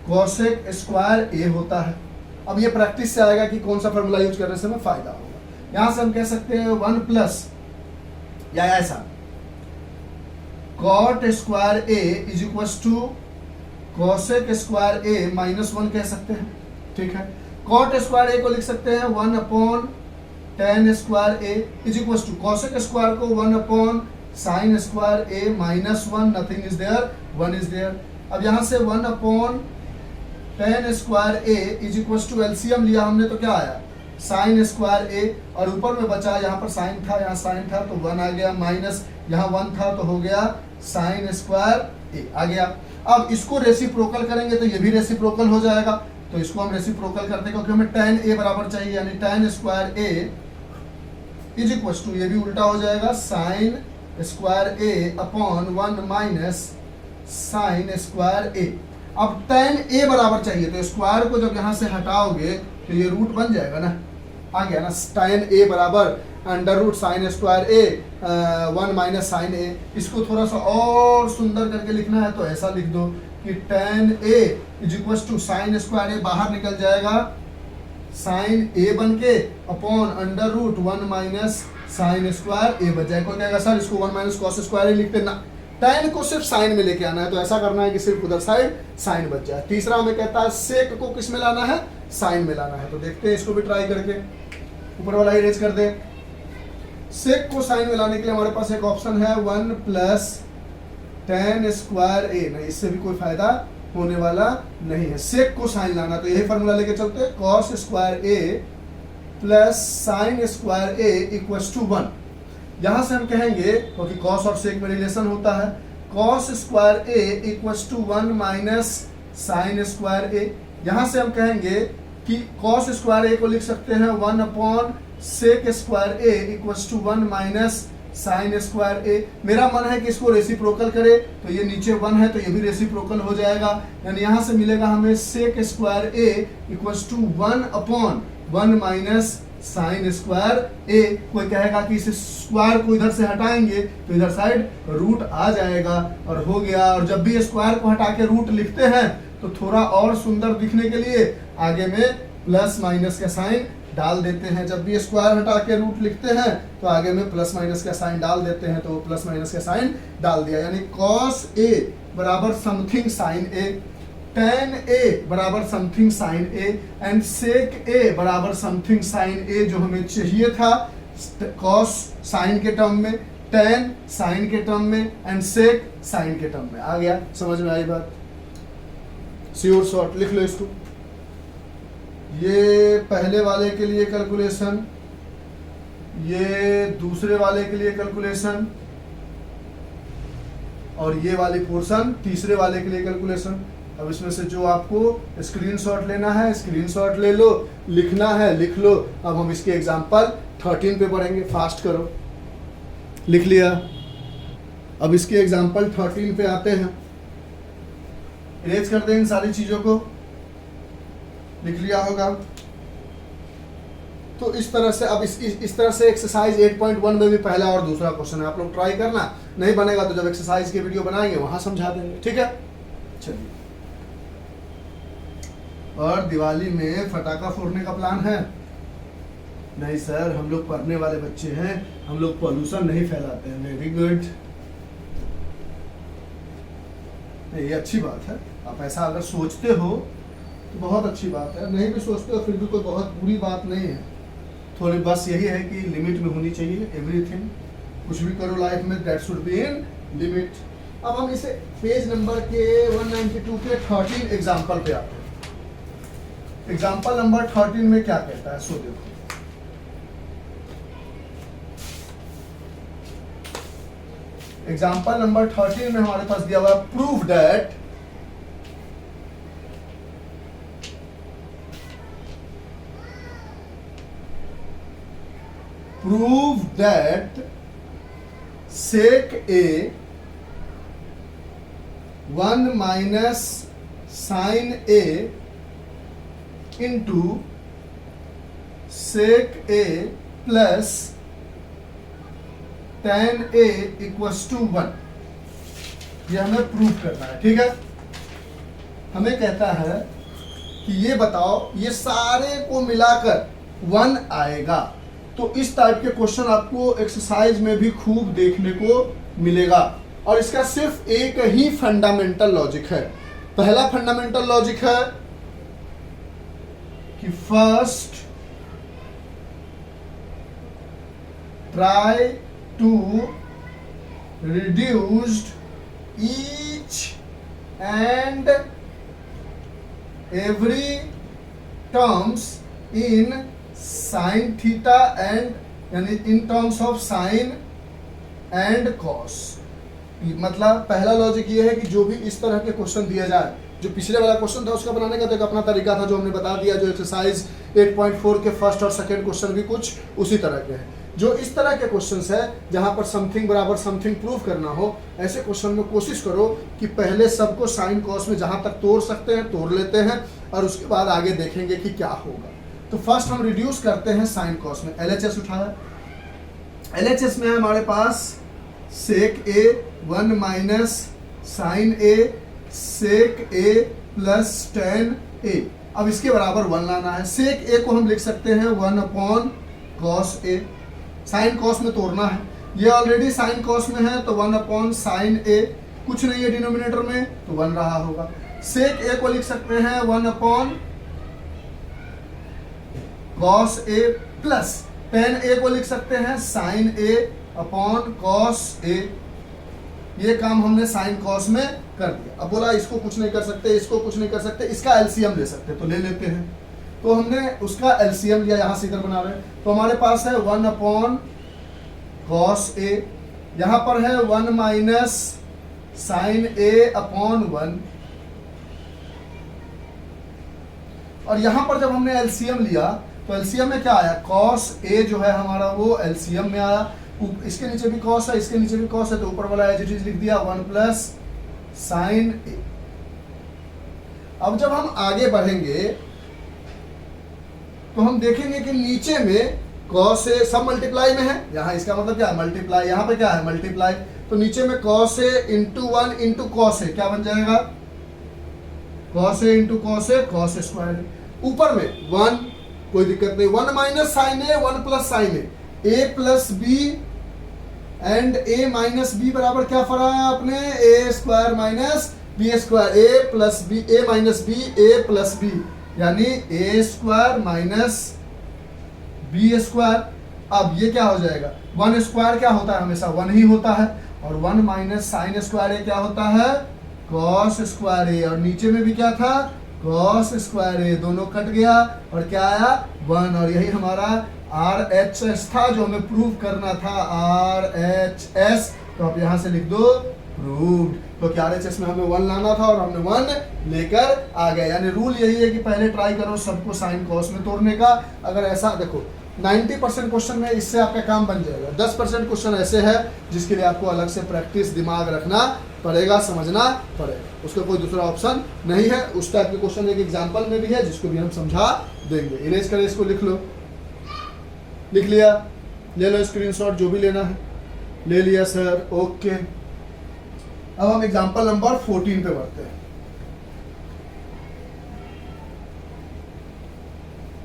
Speaker 1: cosec square A होता है। अब ये प्रैक्टिस से आएगा कि कौन सा फार्मूला यूज करने से हमें फायदा होगा। यहां से हम कह सकते हैं 1 प्लस, या ऐसा, cot square A is equal to cosec square A minus 1 कह सकते हैं। ठीक है, कॉट स्क्वायर A को लिख सकते हैं 1 upon tan square A is equal to cosec square को 1 upon sine square A minus 1, nothing is there, 1 is there. अब यहाँ से 1 upon tan square A is equal to LCM लिया हमने, तो क्या आया साइन स्क्वायर A, और ऊपर में बचा, यहाँ पर साइन था, यहाँ साइन था तो 1 आ गया, माइनस यहाँ 1 था तो हो गया साइन स्क्वायर A आ गया। अब इसको रेसिप्रोकल करेंगे तो ये भी रेसिप्रोकल हो जाएगा, तो इसको हम रेसिप्रोकल करते हैं क्योंकि हमें tan A बराबर चाहिए, यानी tan square A is equal to, ये भी उल्टा हो जाएगा, sine square A upon 1 minus sine square A। अब tan a बराबर चाहिए, तो स्क्वायर को जब यहाँ से हटाओगे तो ये रूट बन जाएगा ना, आ गया ना। tan a बराबर under root sine square a 1 minus sine a। इसको थोड़ा सा और सुंदर करके लिखना है तो ऐसा लिख दो कि tan a is equal to sine square a बाहर निकल जाएगा, साइन a बन के upon under root 1 minus sine square a बच जाएगा। कोई कहेगा सर इसको 1 माइनस कॉस स्क्वायर ही लिखते ना, tan को सिर्फ साइन में लेके आना है, तो ऐसा करना है कि सिर्फ उधर साइड साइन बच जाए। तीसरा हमें कहता है सेक को किस में लाना है, साइन में लाना है। तो देखते हैं इसको भी ट्राई करके, ऊपर वाला इरेज कर दे। सेक को साइन में लाने के लिए हमारे पास एक ऑप्शन है 1 प्लस tan स्क्वायर a, नहीं इससे भी कोई फायदा होने वाला नहीं है। सेक को साइन लाना तो यही फॉर्मूला लेके चलते हैं, cos square a plus sine square a equals to 1। यहां से हम कहेंगे क्योंकि तो cos और सेक में रिलेशन होता है, cos square a equals to 1 minus sine square a। यहां से हम कहेंगे कि cos स्क्वायर a को लिख सकते हैं 1 upon sec square a equals to 1 minus sine square a। मेरा मन है कि इसको रेसिप्रोकल करे, तो ये नीचे 1 है तो ये भी रेसिप्रोकल हो जाएगा, यानी यहां से मिलेगा हमें sec square a equals to 1 upon 1 minus sine square a। कोई कहेगा कि इस स्क्वायर को इधर से हटाएंगे तो इधर साइड रूट आ जाएगा और हो गया। और जब भी स्क्वायर को हटा के रूट लिखते हैं तो थोड़ा और सुंदर दिखने के लिए आगे में प्लस माइनस का साइन डाल देते हैं। जब भी स्क्वायर हटा के रूट लिखते हैं तो आगे में प्लस माइनस का साइन डाल देते हैं, तो प्लस माइनस का साइन डाल दिया, यानी cos a बराबर something sine a, tan a बराबर something sine a and sec a बराबर समथिंग साइन a। जो हमें चाहिए था cos साइन के टर्म में, tan साइन के टर्म में एंड sec साइन के टर्म में। आ गया, समझ में आई बात? श्योर शॉर्ट लिख लो इसको। ये पहले वाले के लिए कैलकुलेशन, ये दूसरे वाले के लिए कैलकुलेशन, और ये वाली पोर्शन तीसरे वाले के लिए कैलकुलेशन। अब इसमें से जो आपको स्क्रीनशॉट लेना है स्क्रीनशॉट ले लो, लिखना है लिख लो। अब हम इसके एग्जांपल 13 पे पढ़ेंगे, फास्ट करो। लिख लिया? अब इसके एग्जांपल 13 पे आते हैं, इरेज कर दें इन सारी चीजों को, लिख लिया होगा। तो इस तरह से अब इस तरह से एक्सरसाइज 8.1 में भी पहला और दूसरा क्वेश्चन है, आप लोग ट्राई करना। नहीं बनेगा तो जब एक्सरसाइज की वीडियो बनाएंगे वहां समझा देंगे, ठीक है? चलिए, और दिवाली में फटाका फोड़ने का प्लान है? नहीं सर, हम लोग पढ़ने वाले बच्चे हैं, हम लोग पॉल्यूशन नहीं फैलाते हैं। वेरी गुड, ये अच्छी बात है। आप ऐसा अगर सोचते हो तो बहुत अच्छी बात है, नहीं भी सोचते हो फिर भी कोई बहुत बुरी बात नहीं है। थोड़ी बस यही है कि लिमिट में होनी चाहिए एवरीथिंग। कुछ भी करो लाइफ में, that should be in limit. अब हम इसे पेज नंबर के 192 के 13 एग्जाम्पल पे आते हैं। एग्जाम्पल नंबर 13 में क्या कहता है, सो देखो। एग्जाम्पल नंबर 13 में हमारे पास दिया हुआ prove that sec a 1 minus sin a into sec a plus tan a equals to 1। ये हमें प्रूव करना है, ठीक है? हमें कहता है कि ये बताओ, ये सारे को मिलाकर 1 आएगा। तो इस टाइप के क्वेश्चन आपको एक्सरसाइज में भी खूब देखने को मिलेगा, और इसका सिर्फ एक ही फंडामेंटल लॉजिक है। पहला फंडामेंटल लॉजिक है कि first try to reduce each and every terms in sin theta and यानी in terms of sin and cos। मतलब पहला लॉजिक ये है कि जो भी इस तरह के क्वेश्चन दिया जाए, जो पिछले वाला क्वेश्चन था उसका बनाने का तो एक अपना तरीका था जो हमने बता दिया, जो एक्सरसाइज 8.4 के फर्स्ट और सेकंड क्वेश्चन भी कुछ उसी तरह के हैं। जो इस तरह के क्वेश्चंस है जहां पर समथिंग बराबर समथिंग प्रूव करना हो, ऐसे क्वेश्चन में कोशिश करो कि पहले सबको साइन कॉस में जहां तक तोड़ सकते हैं तोड़ लेते हैं और उसके बाद आगे देखेंगे कि क्या होगा। तो फर्स्ट हम रिड्यूस करते हैं साइन कॉस में। LHS उठाया, LHS में है हमारे पास सेक ए 1 माइनस साइन ए सेक ए प्लस टेन ए। अब इसके बराबर 1 लाना है। सेक ए को हम लिख सकते हैं 1 upon cos A, sine cos में तोड़ना है, ये ऑलरेडी साइन कॉस में है तो 1 अपॉन साइन ए, कुछ नहीं है डिनोमिनेटर में तो 1 रहा होगा। सेक ए को लिख सकते हैं 1 upon cos A plus ten ए को लिख सकते हैं sign A upon cos A. ये काम हमने साइन कॉस में कर दिया। अब बोला इसको कुछ नहीं कर सकते, इसको कुछ नहीं कर सकते, इसका एलसीएम ले सकते, तो ले लेते हैं। तो हमने उसका एलसीएम लिया, यहां से इधर बना रहे हैं, तो हमारे पास है 1 अपॉन कॉस ए, यहां पर है 1 माइनस साइन ए अपॉन 1, और यहां पर जब हमने एलसीएम लिया तो एलसीएम में क्या आया, कॉस ए जो है हमारा वो एलसीएम में आया। इसके नीचे भी कॉस है, इसके नीचे भी कॉस है, तो ऊपर वाला एज इट इज लिख दिया 1 प्लस साइन ए। अब जब हम आगे बढ़ेंगे तो हम देखेंगे कि नीचे में कॉस ए सब मल्टीप्लाई में है, यहाँ इसका मतलब क्या है मल्टीप्लाई, यहाँ पे क्या है मल्टीप्लाई, तो नीचे में cos A into 1 into cos A क्या बन जाएगा, cos A into cos A cos square. ऊपर में 1 कोई दिक्कत नहीं, 1 minus sine A 1 plus sine A plus B and A minus B बराबर क्या फरा है आपने, A square minus B square, A plus B A minus B A plus B, यानी A square minus B square. अब ये क्या हो जाएगा, 1 स्क्वायर क्या होता है हमेशा 1 ही होता है, और 1 माइनस साइन स्क्वायर ए क्या होता है कॉस स्क्वायर ए, और नीचे में भी क्या था कॉस स्क्वायर ए, दोनों कट गया और क्या आया 1, और यही हमारा RHS था जो हमें प्रूव करना था, RHS, तो आप यहां से लिख दो प्रूव्ड। तो क्या RHS में हमें 1 लाना था और हमने 1 लेकर आ गए। यानी रूल यही है कि पहले ट्राई करो सबको साइन कॉस में तोड़ने का। अगर ऐसा देखो 90% क्वेश्चन में इससे आपका काम बन जाएगा, 10% क्वेश्चन ऐसे है जिसके लिए आपको अलग से प्रैक्टिस दिमाग रखना पड़ेगा, समझना पड़ेगा, उसका कोई दूसरा ऑप्शन नहीं है। उस टाइप के क्वेश्चन एक एग्जाम्पल में भी है जिसको भी हम समझा देंगे। इरेज करें, इसको लिख लो, लिख लिया, ले लो स्क्रीनशॉट जो भी लेना है, ले लिया सर, ओके। अब हम एग्जाम्पल नंबर 14 पे बढ़ते हैं,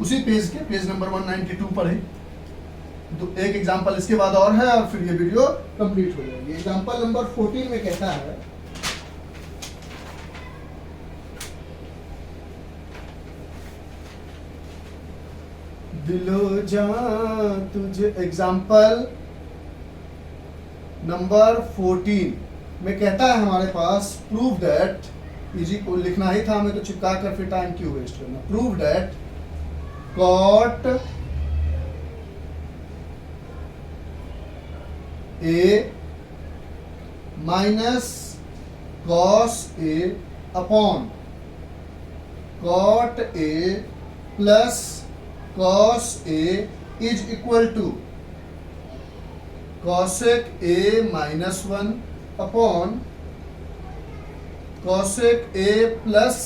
Speaker 1: उसी पेज के पेज नंबर 192 पर है। तो एक एग्जाम्पल इसके बाद और है और फिर ये वीडियो कंप्लीट हो जाएगी। एग्जाम्पल नंबर 14 में कहता है दिलो जा तुझे, एग्जाम्पल नंबर 14 में कहता है हमारे पास प्रूव दैट, इजी को लिखना ही था हमें तो चिपका कर फिर टाइम क्यों वेस्ट करना, prove that cot A minus cos A upon cot A plus cos A is equal to cosec A minus 1 upon cosec A plus.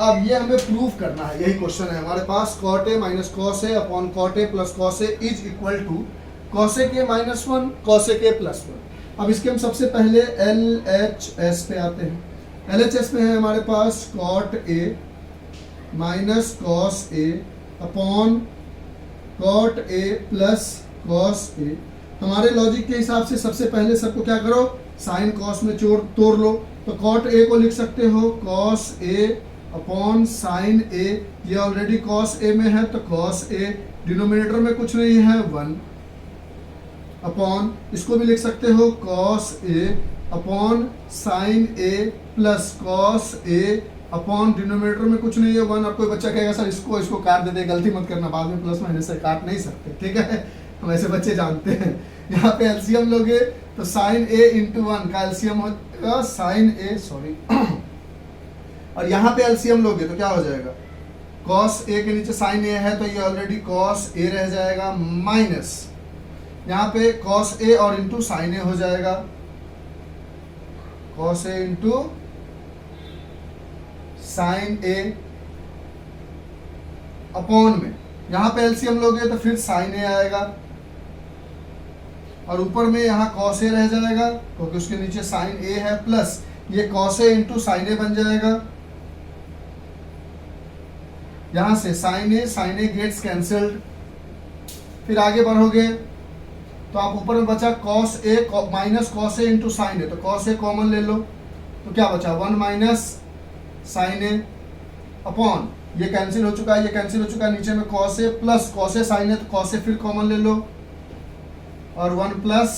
Speaker 1: अब ये हमें प्रूव करना है, यही क्वेश्चन है हमारे पास, cot A minus cos A upon cot A plus cos A is equal to cosec A minus 1 cosec A plus 1। अब इसके हम सबसे पहले LHS पे आते हैं। LHS में है हमारे पास cot A minus cos A upon cot A plus cos A. हमारे लॉजिक के हिसाब से सबसे पहले सबको क्या करो, साइन कॉस में तोड़ लो, तो कॉट ए को लिख सकते हो कॉस ए अपॉन साइन ए, ये ऑलरेडी कॉस ए में है तो कॉस ए, डिनोमिनेटर में कुछ नहीं है 1 अपॉन, इसको भी लिख सकते हो cos A upon sine A plus cos A upon, denominator में कुछ नहीं है 1। और कोई बच्चा कहेगा सर इसको काट देते, गलती मत करना, बाद में प्लस माइनस से काट नहीं सकते, ठीक है, हम ऐसे बच्चे जानते हैं। यहाँ पे एलसीएम लोगे तो साइन ए इंटू 1 का एलसीएम होगा साइन ए, सॉरी, और यहाँ पे एलसीएम लोगे तो क्या हो जाएगा, कॉस ए के नीचे साइन ए है तो ये ऑलरेडी कॉस ए रह जाएगा माइनस यहाँ पे cos A और इंटू साइन A हो जाएगा, cos A into sine A upon में यहाँ पे एलसीएम लोगे तो फिर साइन A आएगा और ऊपर में यहाँ cos A रह जाएगा क्योंकि उसके नीचे साइन A है, प्लस ये cos A into sine A बन जाएगा। यहाँ से साइन A गेट्स कैंसल्ड। फिर आगे बढ़ोगे तो आप ऊपर में बचा cos A minus cos A into sine A, तो cos A कॉमन ले लो तो क्या बचा 1 माइनस साइन A अपॉन ये कैंसिल हो चुका है, ये कैंसिल हो चुका है, नीचे में cos A plus cos A sine A, तो cos A फिर कॉमन ले लो और 1 प्लस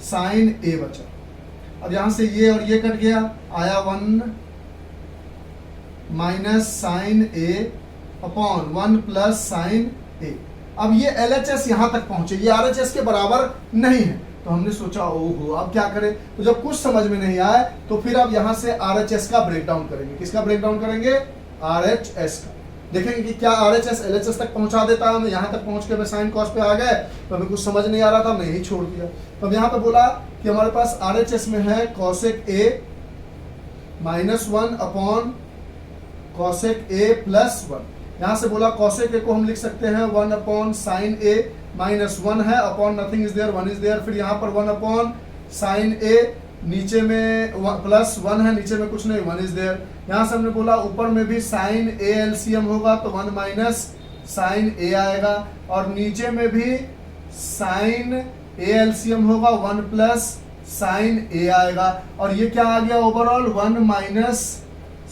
Speaker 1: साइन A बचा। अब यहाँ से ये और ये कट गया, आया 1 minus sine A upon 1 plus sine A। अब ये LHS यहाँ तक पहुंचे, ये RHS के बराबर नहीं है, तो हमने सोचा ओहो अब क्या करें। तो जब कुछ समझ में नहीं आए तो फिर अब यहाँ से RHS का ब्रेक डाउन करेंगे। किसका ब्रेक डाउन करेंगे? RHS का। देखेंगे कि क्या RHS LHS तक पहुंचा देता है। हम यहाँ तक पहुंच के साइन कॉस पे आ गए तो हमें कुछ समझ नहीं आ रहा था, हमने यही छोड़ दिया। तो अब यहाँ पे बोला कि हमारे पास RHS में है cosec A minus 1 upon cosec A plus 1। यहाँ से बोला cosec A को हम लिख सकते हैं 1 अपॉन साइन A माइनस 1 है upon nothing is there, 1 is there. फिर यहाँ पर 1 अपॉन साइन A, नीचे में प्लस 1 है, नीचे में कुछ नहीं, 1 इज देयर। यहाँ से हमने बोला ऊपर में भी साइन A एलसीएम होगा तो 1 माइनस साइन A आएगा और नीचे में भी साइन A एलसीएम होगा 1 प्लस साइन A आएगा और ये क्या आ गया overall 1 minus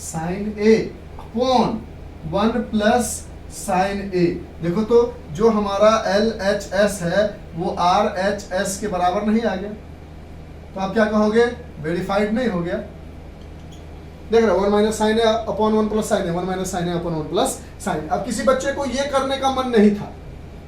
Speaker 1: sine A upon 1 plus sine A। देखो तो जो हमारा LHS है वो RHS के बराबर नहीं आ गया, तो आप क्या कहोगे? वेरीफाइड नहीं हो गया। देख रहे हो 1 minus sine A upon 1 plus sine A, 1 minus sine A upon 1 plus sine. अब किसी बच्चे को ये करने का मन नहीं था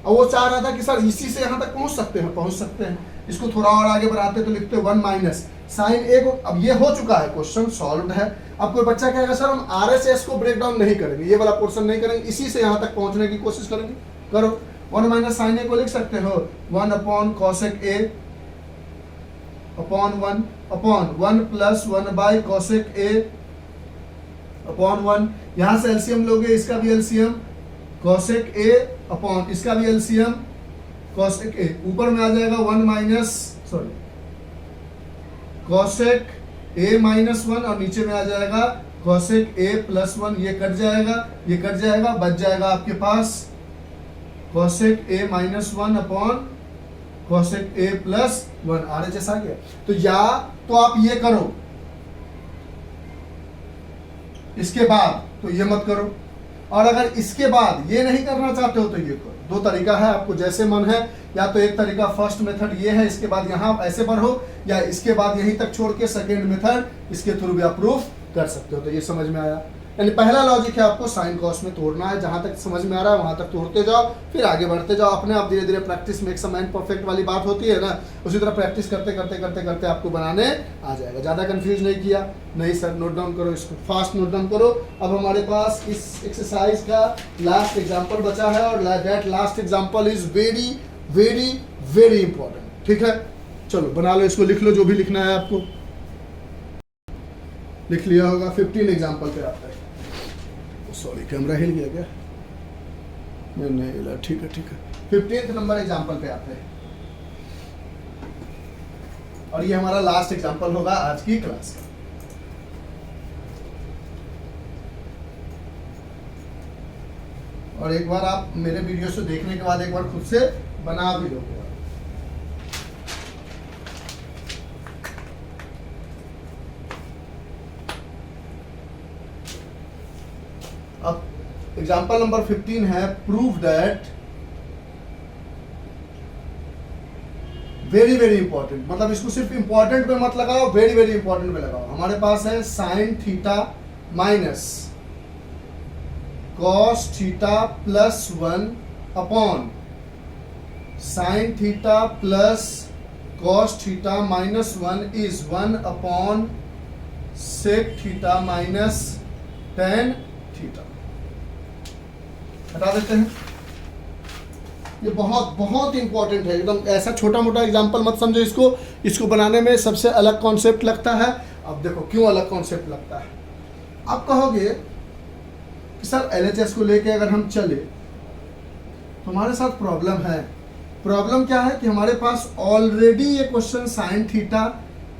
Speaker 1: और वो चाह रहा था कि सर इसी से यहाँ तक पहुँच सकते हैं, पहुँच सकते हैं, इसको थोड़ा और आगे बढ़ाते तो लिखते 1 माइनस साइन A को। अब ये हो चुका है, क्वेश्चन सॉल्व है। अब कोई बच्चा कहेगा सर हम RHS को ब्रेक डाउन नहीं करेंगे, ये वाला पोर्शन नहीं करेंगे, इसी से यहाँ तक पहुँचने की कोशिश करेंगे। करो 1 माइनस साइन A को लिख सकते हो 1 upon cosec A upon 1 upon 1 plus 1 by cosec A upon 1। यहाँ से एलसीएम लोगे, इसका भी एलसीएम cosec A अपॉन इसका भी एलसीएम cosec A। ऊपर में आ जाएगा 1 माइनस cosec A माइनस 1 और नीचे में आ जाएगा cosec A प्लस 1। ये कट जाएगा, ये कट जाएगा, बच जाएगा आपके पास cosec A minus 1 upon cosec A plus 1। RHS आ गया। तो या तो आप ये करो, इसके बाद तो ये मत करो, और अगर इसके बाद ये नहीं करना चाहते हो तो ये करो। दो तरीका है, आपको जैसे मन है। या तो एक तरीका फर्स्ट मेथड ये है, इसके बाद यहाँ ऐसे बढ़ो, या इसके बाद यहीं तक छोड़ के सेकेंड मेथड इसके थ्रू भी आप प्रूफ कर सकते हो। तो ये समझ में आया। यानी पहला लॉजिक है आपको साइन कॉस में तोड़ना है, जहां तक समझ में आ रहा है वहां तक तोड़ते जाओ, फिर आगे बढ़ते जाओ। अपने आप धीरे धीरे practice makes a man perfect वाली बात होती है ना, उसी तरह प्रैक्टिस करते करते करते करते आपको बनाने आ जाएगा। ज़्यादा कंफ्यूज नहीं किया? नहीं सर, नोट डाउन करो, इसको फास्ट नोट डाउन करो। अब हमारे पास इस एक्सरसाइज का लास्ट एग्जाम्पल बचा है और that last example is very very very important. ठीक है, चलो बना लो, इसको लिख लो, जो भी लिखना है आपको लिख लिया होगा। 15 एग्जाम्पल पे आता है। सॉरी, कैमरा हिल गया क्या? नहीं हिला, ठीक है ठीक है। 15th नंबर एग्जाम्पल पे आते हैं और ये हमारा लास्ट एग्जाम्पल होगा आज की क्लास का। और एक बार आप मेरे वीडियो से देखने के बाद एक बार खुद से बना भी लोगे। अब एग्जाम्पल नंबर 15 है, prove that, very very important, मतलब इसको सिर्फ इंपॉर्टेंट पे मत लगाओ, वेरी वेरी इंपॉर्टेंट पे लगाओ। हमारे पास है sine theta minus cos theta plus 1 upon sine theta plus cos theta minus 1 is 1 upon sec theta minus tan theta. हटा देते हैं। ये बहुत बहुत इंपॉर्टेंट है एकदम। ऐसा छोटा मोटा एग्जाम्पल मत समझो इसको, इसको बनाने में सबसे अलग कॉन्सेप्ट लगता है। अब देखो क्यों अलग कॉन्सेप्ट लगता है। आप कहोगे कि सर LHS को लेके अगर हम चले तो हमारे साथ प्रॉब्लम है। प्रॉब्लम क्या है कि हमारे पास ऑलरेडी ये question sign theta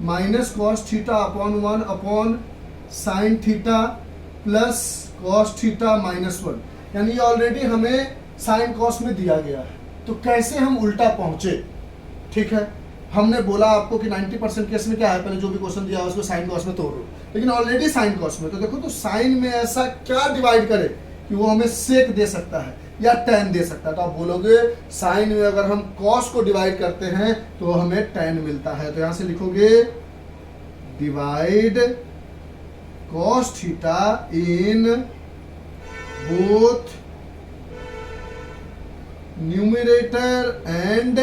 Speaker 1: minus cos theta upon 1 upon sine theta plus cos theta minus 1, यानी ये ऑलरेडी हमें साइन कॉस में दिया गया है। तो कैसे हम उल्टा पहुंचे? ठीक है, हमने बोला आपको कि 90% केस में क्या है, पहले जो भी क्वेश्चन दिया है उसको साइन कॉस में तोड़ो, लेकिन ऑलरेडी साइन कॉस में। तो देखो तो साइन में ऐसा क्या डिवाइड करे कि वो हमें सेक दे सकता है या tan दे सकता है। तो आप बोलोगे साइन में अगर हम कॉस को डिवाइड करते हैं तो हमें tan मिलता है। तो यहां से लिखोगे divide cos theta in both numerator and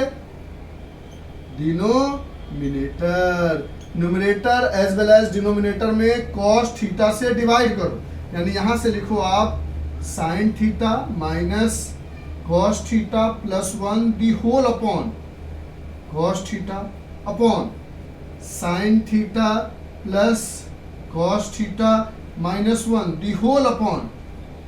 Speaker 1: denominator. Numerator as well as denominator में कॉस थीटा से डिवाइड करो, यानी यहां से लिखो आप sine theta minus cos theta plus 1 the whole upon cos theta upon sine theta plus cos theta minus 1 the whole upon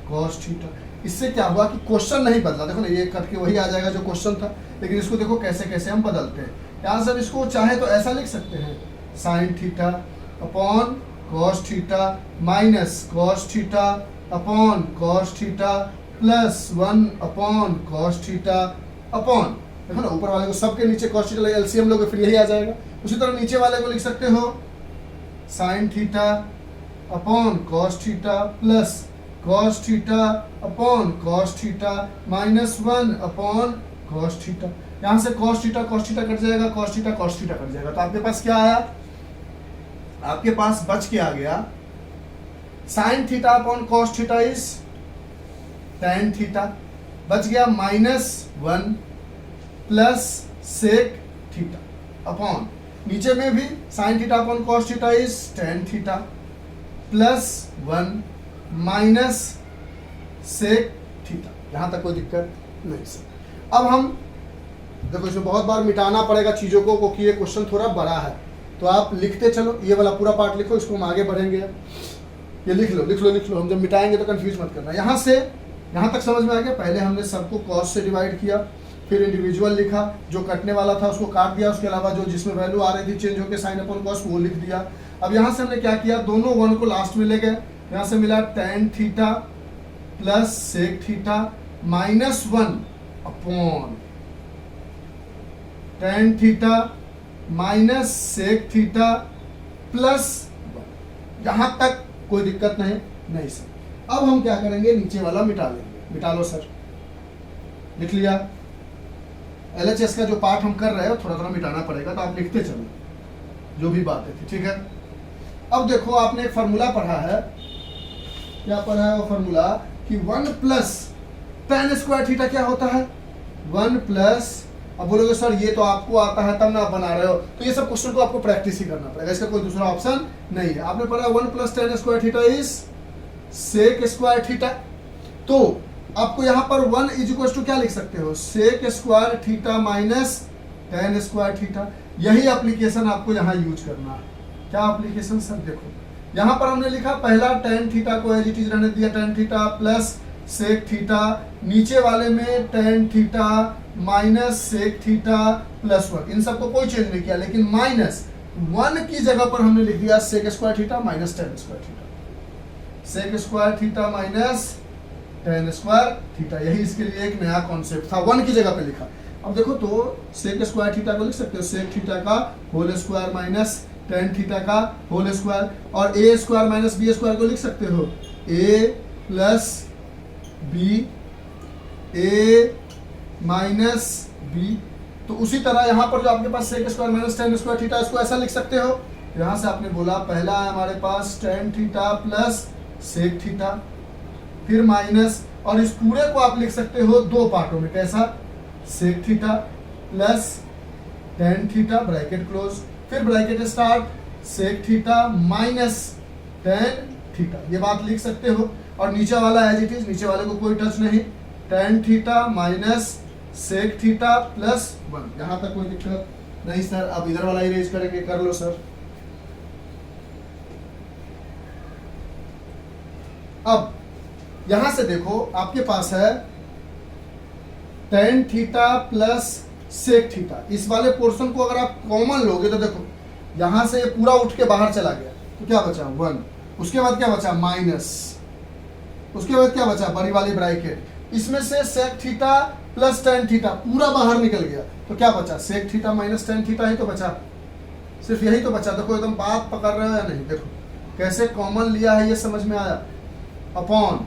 Speaker 1: cos theta. इससे क्या हुआ कि क्वेश्चन नहीं बदला। देखो ना, ये कट के वही आ जाएगा जो क्वेश्चन था, लेकिन इसको देखो कैसे कैसे हम बदलते हैं। यहाँ सर इसको चाहे तो ऐसा लिख सकते हैं sign theta upon cos theta minus cos theta upon cos theta plus 1 upon cos theta upon, देखो ना ऊपर वाले को सबके नीचे कॉस थीटा एलसीएम लोगे फिर यही आ जाएगा। उसी तरह नीचे वाले को लिख सकते हो sign theta upon cos theta plus cos theta upon cos theta minus 1 upon cos theta. यहां से कॉस थीटा कट जाएगा, कॉस थीटा कट जाएगा। तो आपके पास क्या आया? आपके पास बच के आ गया sine theta upon cos theta is tan theta, बच गया minus 1 plus sec theta upon, नीचे में भी sine theta upon cos theta is tan theta plus 1 minus sec theta. यहां तक कोई दिक्कत नहीं सर। अब हम देखो इसमें बहुत बार मिटाना पड़ेगा चीजों को, क्योंकि ये क्वेश्चन थोड़ा बड़ा है। तो आप लिखते चलो, ये वाला पूरा पार्ट लिखो, इसको हम आगे बढ़ेंगे। ये लिख लो, हम जब मिटाएंगे तो कंफ्यूज मत करना। यहाँ से यहाँ तक समझ में आ गया। पहले हमने सबको कॉस से डिवाइड किया, फिर इंडिविजुअल लिखा, जो कटने वाला था उसको काट दिया, उसके अलावा जो जिसमें वैल्यू आ रही थी चेंज होकर साइन अपॉन कॉस वो लिख दिया। अब यहाँ से हमने क्या किया, दोनों 1 को लास्ट में ले गए। यहाँ से मिला tan theta plus sec theta minus 1 upon tan theta minus sec theta plus 1। यहां तक कोई दिक्कत नहीं सर। अब हम क्या करेंगे, नीचे वाला मिटा लेंगे। मिटा लो सर, लिख लिया। LHS का जो पार्ट हम कर रहे हैं थोड़ा थोड़ा मिटाना पड़ेगा, तो आप लिखते चलो जो भी बातें थी, ठीक है। अब देखो आपने एक फार्मूला पढ़ा है, क्या पढ़ा है वो फार्मूला कि 1 प्लस tan स्क्वायर थीटा क्या होता है, 1 प्लस, अब बोलोगे सर ये तो आपको आता है तब ना आप बना रहे हो, तो ये सब क्वेश्चन को आपको प्रैक्टिस ही करना पड़ेगा, इसका कोई दूसरा ऑप्शन नहीं है। आपने पढ़ा 1 plus tan square theta is sec square theta. तो आपको यहाँ पर 1 इज इक्वल टू क्या लिख सकते हो, sec square theta minus tan square theta. यही एप्लीकेशन आपको यहाँ यूज करना है। क्या एप्लीकेशन सर, देखो यहाँ पर हमने लिखा पहला tan थीटा को एज इट इज रहने दिया, tan theta plus sec theta, नीचे वाले में tan theta minus sec theta plus 1, इन सबको कोई चेंज नहीं किया, लेकिन माइनस 1 की जगह पर हमने लिख दिया sec square theta minus tan square theta, sec square theta minus tan square theta. यही इसके लिए एक नया कॉन्सेप्ट था, 1 की जगह पे लिखा। अब देखो तो सेक स्क्वायर थीटा को लिख सकते हो सेक थीटा का whole square minus tan theta का होल स्क्वायर, और A square minus B square को लिख सकते हो A plus B, A minus B. तो उसी तरह यहाँ पर जो आपके पास sec square minus tan square theta, इसको ऐसा लिख सकते हो। यहाँ से आपने बोला पहला है हमारे पास tan theta plus sec theta, फिर माइनस, और इस पूरे को आप लिख सकते हो दो पार्टों में, कैसा, sec theta plus tan theta bracket close, फिर bracket start sec theta minus tan theta, ये बात लिख सकते हो। और नीचे वाला एज इट इज, नीचे वाले को कोई टच नहीं, tan theta minus sec theta plus 1। यहां तक कोई दिक्कत नहीं सर। अब इधर वाला इरेज करेंगे, कर लो सर। अब यहां से देखो आपके पास है tan theta plus sec theta. इस वाले पोर्शन को अगर आप कॉमन लोगे तो देखो यहां से ये पूरा उठ के बाहर चला गया तो क्या बचा 1। उसके बाद क्या बचा माइनस, उसके बाद क्या बचा बड़ी वाली ब्रैकेट। इसमें से sec theta plus tan theta पूरा बाहर निकल गया तो क्या बचा sec theta minus tan theta ही तो बचा, सिर्फ यही तो बचा। देखो एकदम बात पकड़ रहे हो या नहीं, देखो कैसे कॉमन लिया है ये समझ में आया। Upon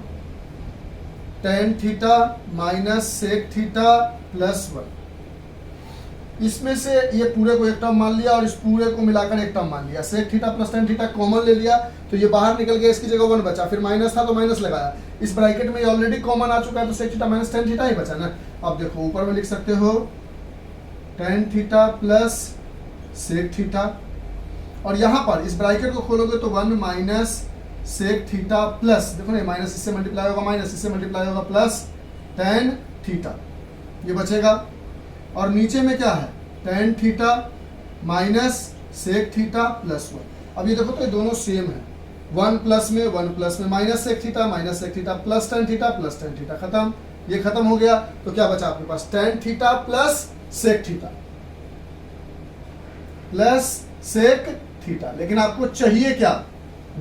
Speaker 1: tan theta minus sec theta plus 1। इसमें से ये पूरे को एक टर्म मान लिया और इस पूरे को मिलाकर एक टर्म मान लिया। Sec theta plus tan theta common ले लिया तो ये बाहर निकल गया, इसकी जगह 1 बचा। फिर माइनस था तो माइनस लगाया, इस ब्रैकेट में ये ऑलरेडी कॉमन आ चुका है तो sec theta minus tan theta ही बचा ना। अब देखो ऊपर में लिख सकते हो tan theta plus sec theta, और यहाँ पर इस ब्रैकेट को खोलोगे तो 1 माइनस सेक थीटा प्लस, देखो ना माइनस इससे मल्टीप्लाई होगा, माइनस इससे मल्टीप्लाई होगा, प्लस टेन थीटा ये बचेगा। और नीचे में क्या है tan theta minus sec theta plus 1। अब ये देखो तो ये दोनों सेम है, 1 प्लस में minus sec theta plus tan theta खत्म। ये खत्म हो गया तो क्या बचा आपके पास tan theta plus sec theta plus sec theta. लेकिन आपको चाहिए क्या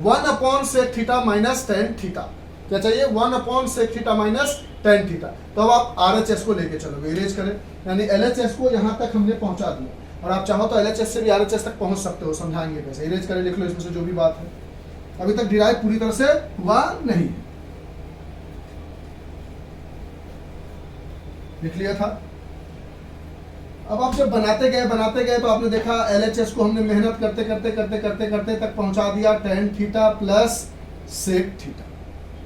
Speaker 1: 1 upon sec theta minus tan theta. क्या चाहिए 1 upon sec theta minus tan theta. तो अब आप RHS को लेके चलोगे, इरेज करें, यानी LHS को यहां तक हमने पहुंचा दिया और आप चाहो तो LHS से भी RHS तक पहुंच सकते हो। समझाएंगे कैसे, इरेज करें, लिख लो इसमें से जो भी बात है। अभी तक डिराइव पूरी तरह से हुआ नहीं है, लिख लिया था। अब आप जब बनाते गए तो आपने देखा LHS को हमने मेहनत करते तक पहुंचा दिया tan theta plus sec theta.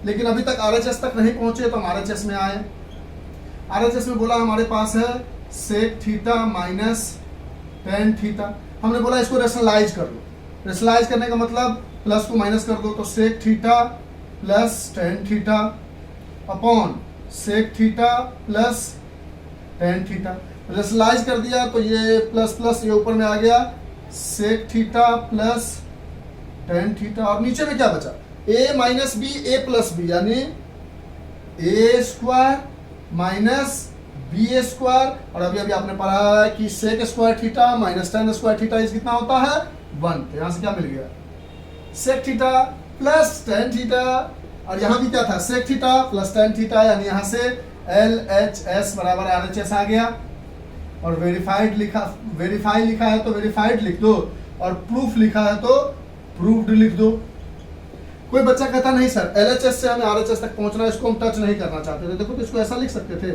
Speaker 1: लेकिन अभी तक RHS तक नहीं पहुंचे तो हम RHS में आए। RHS में बोला हमारे पास है sec theta minus tan theta. हमने बोला इसको रेशनलाइज कर लो। रेशनलाइज करने का मतलब प्लस को माइनस कर दो तो sec theta plus tan theta upon sec theta plus tan theta. Rationalise कर दिया तो ये प्लस प्लस ये ऊपर में आ गया sec theta plus tan theta, और नीचे में क्या बचा a minus B A plus B, यानी A square minus B square. और अभी अभी आपने पढ़ा है कि sec square theta minus tan square theta इस कितना होता है 1। तो यहां से क्या मिल गया sec theta plus tan theta, और यहां भी क्या था sec theta plus tan theta, यानी यहां से LHS बराबर RHS आ गया। और वेरीफाई लिखा है तो वेरीफाइड लिख दो, और प्रूफ लिखा है तो प्रूफ्ड लिख दो। कोई बच्चा कहता नहीं सर LHS से हमें RHS तक पहुंचना है, इसको हम टच नहीं करना चाहते थे। देखो तो इसको ऐसा लिख सकते थे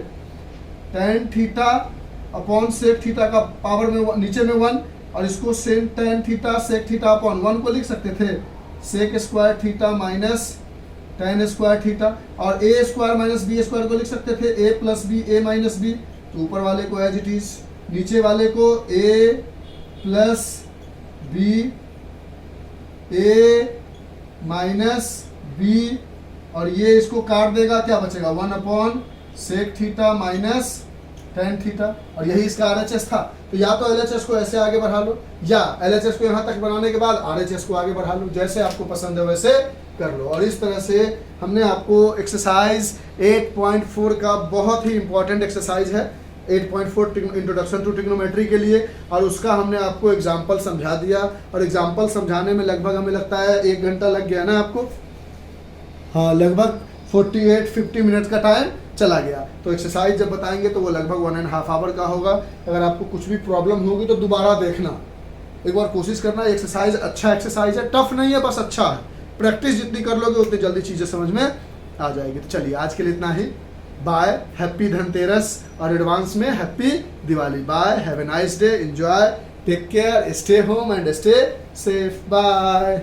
Speaker 1: tan theta upon sec theta का पावर में नीचे में 1, और इसको sec tan theta sec theta upon 1 को लिख सकते थे sec square theta minus tan square theta, और A square minus B square को लिख सकते थे A plus B A minus B. तो ऊपर वाले को एज इट इज, नीचे वाले को A plus B A minus B, और ये इसको काट देगा, क्या बचेगा 1 upon sec theta minus tan theta. और यही इसका RHS था। तो या तो LHS को ऐसे आगे बढ़ा लो, या LHS को यहाँ तक बनाने के बाद RHS को आगे बढ़ा लो, जैसे आपको पसंद है वैसे कर लो। और इस तरह से हमने आपको एक्सरसाइज 8.4 का बहुत ही इंपॉर्टेंट एक्सरसाइज है 8.4 इंट्रोडक्शन टू ट्रिग्नोमेट्री के लिए, और उसका हमने आपको एग्जाम्पल समझा दिया। और एग्जाम्पल समझाने में लगभग हमें लगता है 1 घंटा लग गया ना आपको, हाँ लगभग 48-50 मिनट का टाइम चला गया। तो एक्सरसाइज जब बताएंगे तो वो लगभग 1.5 आवर का होगा। अगर आपको कुछ भी प्रॉब्लम होगी तो दोबारा देखना, एक बार कोशिश करना। एक्सरसाइज अच्छा एक्सरसाइज है, टफ नहीं है, बस अच्छा है। प्रैक्टिस जितनी कर लोगे उतनी जल्दी चीज़ें समझ में आ जाएगी। तो चलिए आज के लिए इतना ही। बाय, हैप्पी धनतेरस और एडवांस में happy Diwali. Bye, have a nice day, enjoy, take care, stay home and stay safe. Bye.